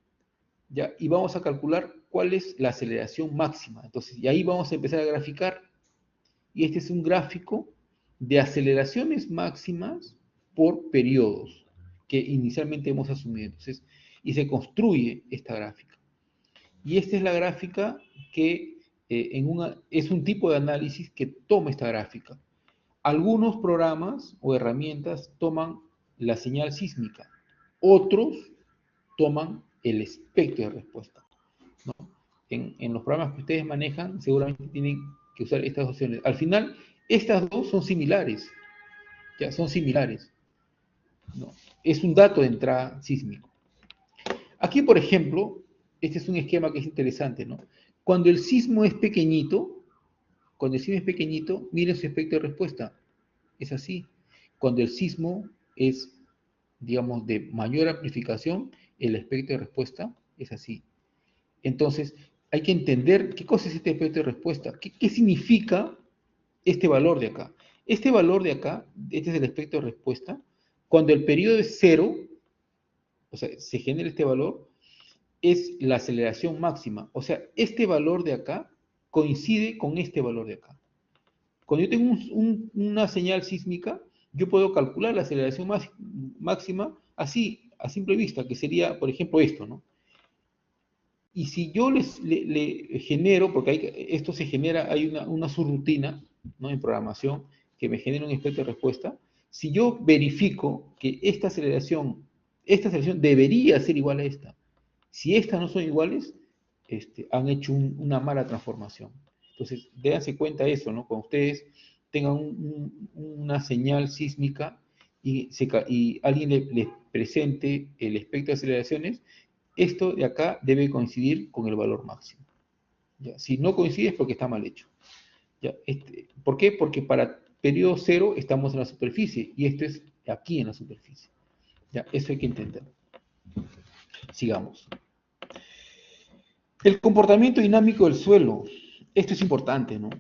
¿ya? Y vamos a calcular cuál es la aceleración máxima. Entonces, y ahí vamos a empezar a graficar. Y este es un gráfico de aceleraciones máximas por periodos que inicialmente hemos asumido. Entonces, y se construye esta gráfica. Y esta es la gráfica que es un tipo de análisis que toma esta gráfica. Algunos programas o herramientas toman la señal sísmica, otros toman el espectro de respuesta, ¿no? En los programas que ustedes manejan, seguramente tienen que usar estas opciones. Al final, estas dos son similares, ya son similares, ¿no? Es un dato de entrada sísmico. Aquí, por ejemplo, este es un esquema que es interesante, ¿no? Cuando el sismo es pequeñito, miren su espectro de respuesta. Es así. Cuando el sismo es, digamos, de mayor amplificación, el espectro de respuesta es así. Entonces, hay que entender qué cosa es este espectro de respuesta. ¿Qué significa este valor de acá? Este valor de acá, este es el espectro de respuesta, cuando el periodo es cero, o sea, se genera este valor, es la aceleración máxima. O sea, este valor de acá coincide con este valor de acá. Cuando yo tengo una señal sísmica, yo puedo calcular la aceleración máxima así, a simple vista, que sería, por ejemplo, esto, ¿no? Y si yo le genero, porque esto se genera, hay una subrutina, ¿no?, en programación que me genera un espectro de respuesta. Si yo verifico que esta aceleración debería ser igual a esta, si estas no son iguales, han hecho una mala transformación. Entonces, déjense cuenta de eso, ¿no? Cuando ustedes tengan una señal sísmica y alguien les presente el espectro de aceleraciones, esto de acá debe coincidir con el valor máximo, ¿ya? Si no coincide es porque está mal hecho, ¿ya? ¿Por qué? Porque para periodo cero estamos en la superficie y esto es aquí en la superficie, ¿ya? Eso hay que entender. Sigamos. El comportamiento dinámico del suelo. Esto es importante, ¿no?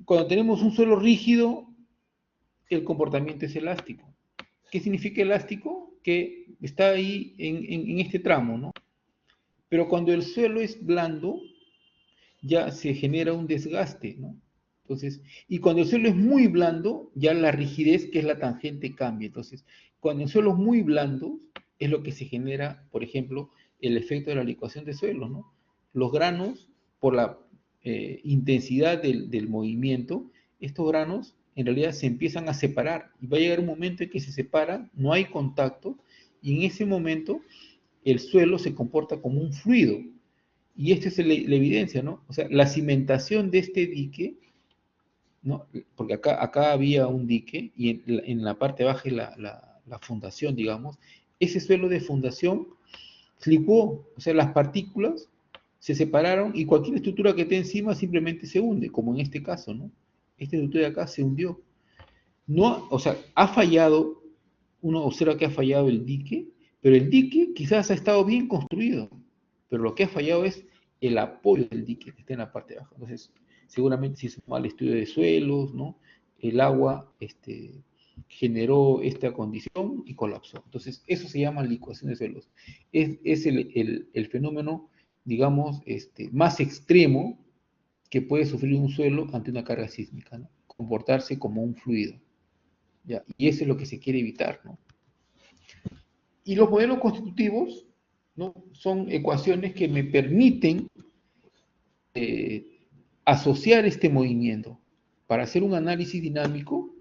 Cuando tenemos un suelo rígido, el comportamiento es elástico. ¿Qué significa elástico? Que está ahí en este tramo, ¿no? Pero cuando el suelo es blando, ya se genera un desgaste, ¿no? Entonces, y cuando el suelo es muy blando, ya la rigidez, que es la tangente, cambia. Entonces, cuando el suelo es muy blando, es lo que se genera, por ejemplo, el efecto de la licuación de suelo, ¿no? Los granos, por la intensidad del movimiento, estos granos en realidad se empiezan a separar y va a llegar un momento en que se separan, no hay contacto y en ese momento el suelo se comporta como un fluido. Y esta es la evidencia, ¿no? O sea, la cimentación de este dique, ¿no? Porque acá había un dique y en la parte baja la fundación, digamos, ese suelo de fundación flipó, o sea, las partículas se separaron y cualquier estructura que esté encima simplemente se hunde, como en este caso, ¿no? Esta estructura de acá se hundió. No, o sea, ha fallado, uno observa que ha fallado el dique, pero el dique quizás ha estado bien construido, pero lo que ha fallado es el apoyo del dique que está en la parte baja. Entonces, seguramente se hizo un mal estudio de suelos, ¿no? El agua generó esta condición y colapsó. Entonces, eso se llama licuación de suelos. Es el fenómeno, digamos, más extremo que puede sufrir un suelo ante una carga sísmica, ¿no? Comportarse como un fluido, ¿ya? Y eso es lo que se quiere evitar, ¿no? Y los modelos constitutivos, ¿no? Son ecuaciones que me permiten asociar este movimiento. Para hacer un análisis dinámico,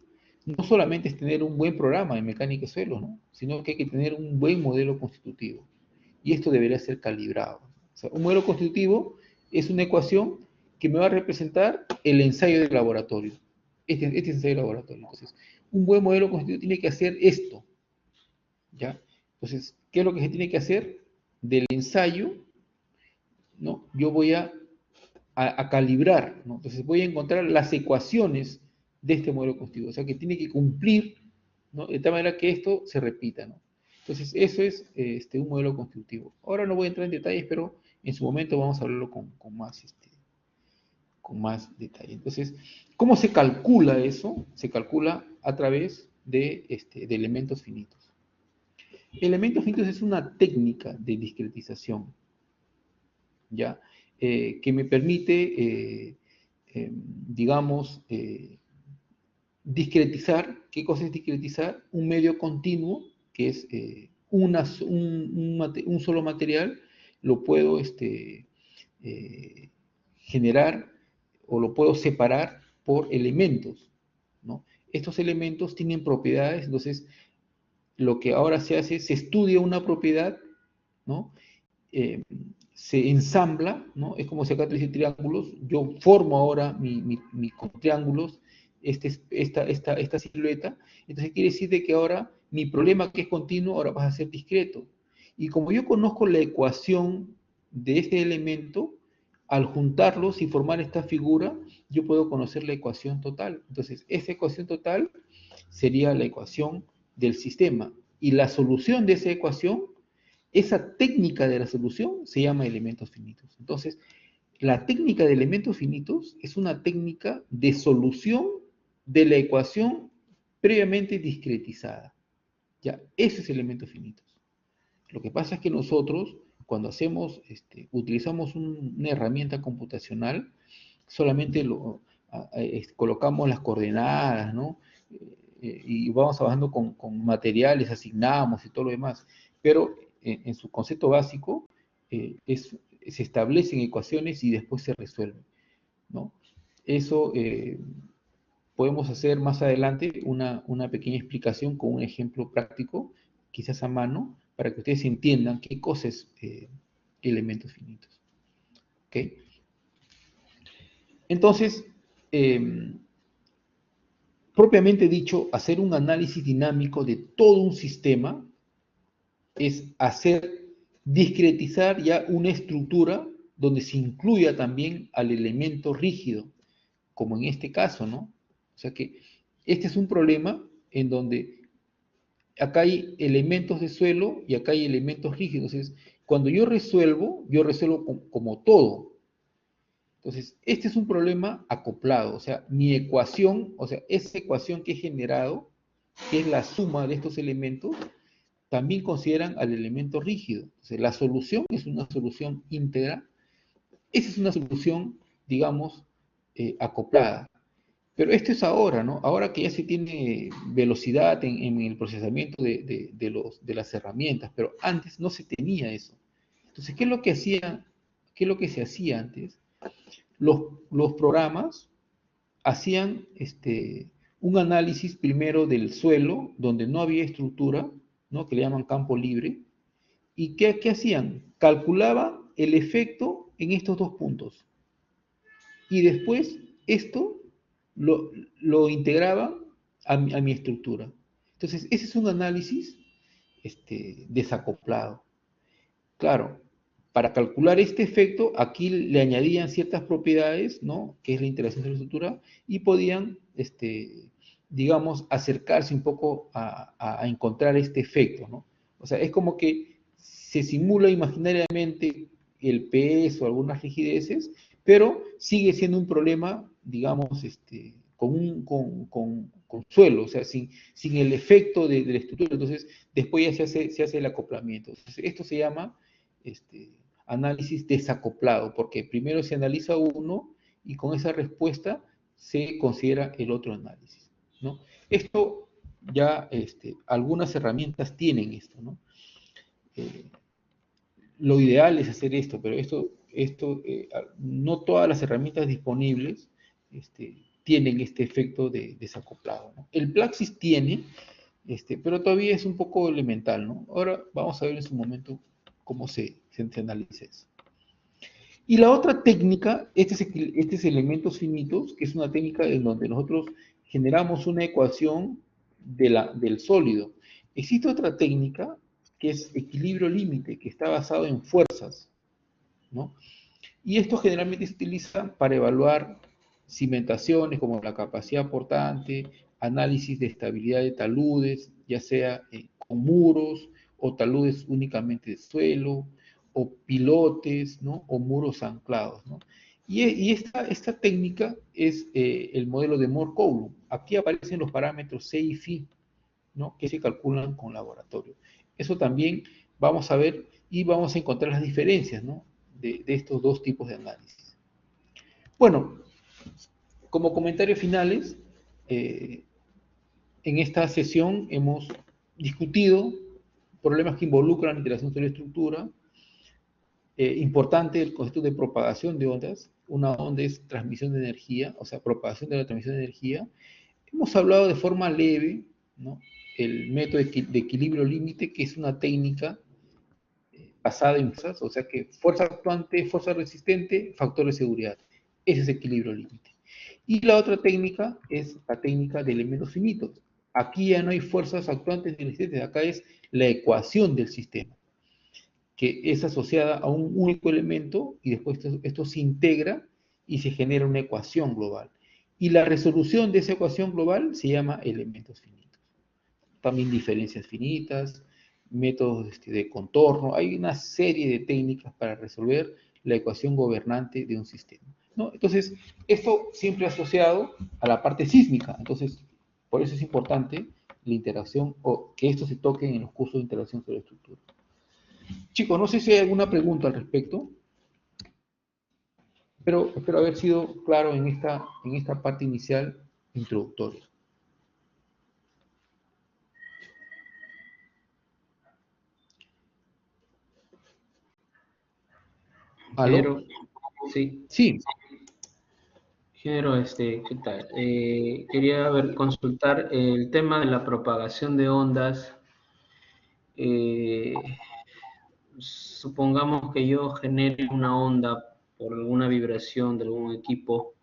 no solamente es tener un buen programa de mecánica de suelos, ¿no? Sino que hay que tener un buen modelo constitutivo. Y esto debería ser calibrado. O sea, un modelo constitutivo es una ecuación que me va a representar el ensayo de laboratorio. Este ensayo de laboratorio. Entonces, un buen modelo constitutivo tiene que hacer esto. ¿Ya? Entonces, ¿qué es lo que se tiene que hacer? Del ensayo, ¿no? Yo voy a calibrar, ¿no? Entonces voy a encontrar las ecuaciones de este modelo constitutivo, o sea que tiene que cumplir, ¿no? De tal manera que esto se repita, ¿no? Entonces eso es un modelo constitutivo. Ahora no voy a entrar en detalles, pero en su momento vamos a hablarlo con más detalle. Entonces, ¿cómo se calcula eso? Se calcula a través de elementos finitos. Elementos finitos es una técnica de discretización, ¿ya? Que me permite, digamos, discretizar. ¿Qué cosa es discretizar? Un medio continuo, que es un solo material, lo puedo generar o lo puedo separar por elementos, ¿no? Estos elementos tienen propiedades, entonces lo que ahora se hace es se estudia una propiedad, ¿no? Se ensambla, ¿no? Es como si acá te dice triángulos, yo formo ahora con triángulos esta silueta, entonces quiere decir de que ahora mi problema que es continuo ahora va a ser discreto. Y como yo conozco la ecuación de este elemento, al juntarlos y formar esta figura, yo puedo conocer la ecuación total. Entonces, esa ecuación total sería la ecuación del sistema. Y la solución de esa ecuación, esa técnica de la solución se llama elementos finitos. Entonces, la técnica de elementos finitos es una técnica de solución de la ecuación previamente discretizada. Ya, ese es elementos finitos. Lo que pasa es que nosotros, cuando utilizamos una herramienta computacional, solamente colocamos las coordenadas, ¿no? Y vamos trabajando con materiales, asignamos y todo lo demás. Pero en su concepto básico, se establecen ecuaciones y después se resuelven, ¿no? Eso podemos hacer más adelante una pequeña explicación con un ejemplo práctico, quizás a mano, para que ustedes entiendan qué cosas elementos finitos. ¿Ok? Entonces, propiamente dicho, hacer un análisis dinámico de todo un sistema es discretizar ya una estructura donde se incluya también al elemento rígido, como en este caso, ¿no? O sea que este es un problema en donde acá hay elementos de suelo y acá hay elementos rígidos. Entonces, cuando yo resuelvo como todo. Entonces, este es un problema acoplado. O sea, mi ecuación, o sea, esa ecuación que he generado, que es la suma de estos elementos, también consideran al elemento rígido. Entonces, la solución es una solución íntegra. Esa es una solución, digamos, acoplada. Pero esto es ahora, ¿no? Ahora que ya se tiene velocidad en el procesamiento de las herramientas, pero antes no se tenía eso. Entonces, ¿qué es lo que se hacía antes? Los programas hacían un análisis primero del suelo, donde no había estructura, ¿no? Que le llaman campo libre. ¿Y qué hacían? Calculaban el efecto en estos dos puntos. Y después esto lo integraba a mi estructura. Entonces, ese es un análisis desacoplado. Claro, para calcular este efecto, aquí le añadían ciertas propiedades, ¿no? Que es la interacción de la estructura, y podían, digamos, acercarse un poco a encontrar este efecto, ¿no? O sea, es como que se simula imaginariamente el peso, algunas rigideces, pero sigue siendo un problema, digamos, con suelo, o sea, sin el efecto de la estructura. Entonces, después ya se hace el acoplamiento. Entonces, esto se llama análisis desacoplado, porque primero se analiza uno y con esa respuesta se considera el otro análisis, ¿no? Esto ya, algunas herramientas tienen esto, ¿no? eh, lo ideal es hacer esto, pero no todas las herramientas disponibles tienen este efecto de desacoplado, ¿no? El Plaxis tiene, pero todavía es un poco elemental, ¿no? Ahora vamos a ver en su momento cómo se analiza eso. Y la otra técnica, este es elementos finitos, que es una técnica en donde nosotros generamos una ecuación del sólido. Existe otra técnica que es equilibrio límite, que está basado en fuerzas, ¿no? Y esto generalmente se utiliza para evaluar cimentaciones como la capacidad portante, análisis de estabilidad de taludes, ya sea con muros o taludes únicamente de suelo, o pilotes, ¿no? O muros anclados, ¿no? Y esta técnica es el modelo de Moore-Coulomb. Aquí aparecen los parámetros C y Φ, ¿no? Que se calculan con laboratorio. Eso también vamos a ver y vamos a encontrar las diferencias, ¿no? De estos dos tipos de análisis. Bueno, como comentarios finales, en esta sesión hemos discutido problemas que involucran interacción sobre estructura. Importante el concepto de propagación de ondas. Una onda es transmisión de energía, o sea, propagación de la transmisión de energía. Hemos hablado de forma leve, ¿no? El método de equilibrio límite, que es una técnica basada en fuerzas, o sea que fuerza actuante, fuerza resistente, factor de seguridad. Ese es equilibrio límite. Y la otra técnica es la técnica de elementos finitos. Aquí ya no hay fuerzas actuantes ni resistentes, acá es la ecuación del sistema, que es asociada a un único elemento y después esto se integra y se genera una ecuación global. Y la resolución de esa ecuación global se llama elementos finitos. También diferencias finitas, métodos de contorno, hay una serie de técnicas para resolver la ecuación gobernante de un sistema, ¿no? Entonces, esto siempre asociado a la parte sísmica, entonces, por eso es importante la interacción o que esto se toque en los cursos de interacción sobre estructura. Chicos, no sé si hay alguna pregunta al respecto, pero espero haber sido claro en esta parte inicial introductoria. ¿Aló? Ingeniero, sí, Sí. ingeniero, ¿qué tal? Quería consultar el tema de la propagación de ondas. Eh, Supongamos que yo genere una onda por alguna vibración de algún equipo,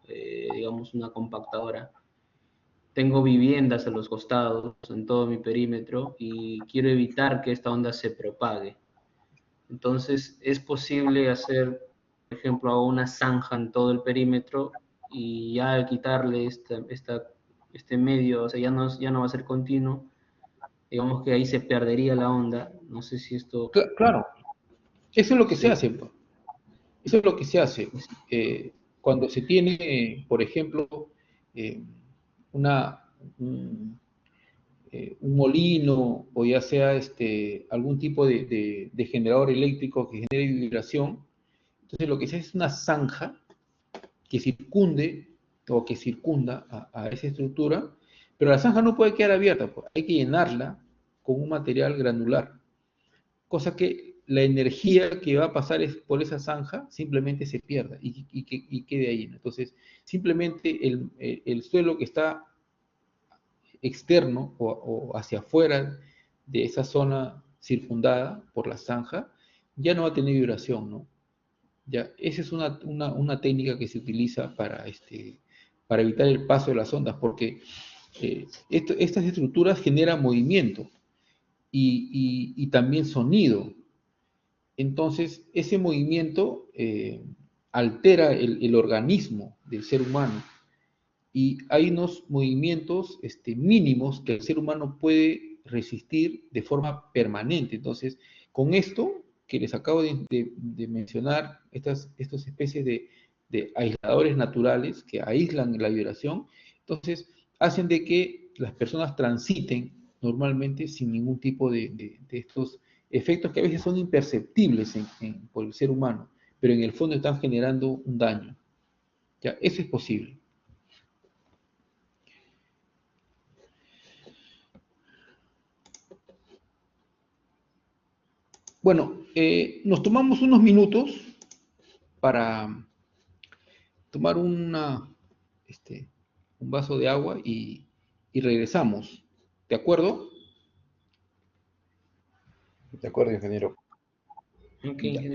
digamos una compactadora. Tengo viviendas a los costados, en todo mi perímetro, y quiero evitar que esta onda se propague. Entonces, es posible hacer, por ejemplo, hago una zanja en todo el perímetro y ya al quitarle este medio, o sea, ya no va a ser continuo, digamos que ahí se perdería la onda. No sé si esto... Claro, eso es lo que se Sí, hace, pues. Eso es lo que se hace. sí, Cuando se tiene, por ejemplo, eh, una, un, un molino o ya sea algún tipo de generador eléctrico que genere vibración, entonces lo que se hace es una zanja que circunde o que circunda a esa estructura, pero la zanja no puede quedar abierta, pues. Hay que llenarla con un material granular, cosa que la energía que va a pasar por esa zanja simplemente se pierda y quede ahí, ¿no? Entonces, simplemente el suelo que está externo o hacia afuera de esa zona circundada por la zanja, ya no va a tener vibración, ¿no? Ya, esa es una técnica que se utiliza para evitar el paso de las ondas, porque estas estructuras generan movimiento y también sonido. Entonces, ese movimiento altera el organismo del ser humano y hay unos movimientos mínimos que el ser humano puede resistir de forma permanente. Entonces, con esto que les acabo de mencionar, estas especies de aisladores naturales que aíslan la vibración, entonces hacen de que las personas transiten normalmente sin ningún tipo de estos efectos que a veces son imperceptibles por el ser humano, pero en el fondo están generando un daño. ¿Ya? Eso es posible. Bueno, nos tomamos unos minutos para tomar un vaso de agua y regresamos. ¿De acuerdo? De acuerdo, ingeniero. Ok, Ya. ingeniero.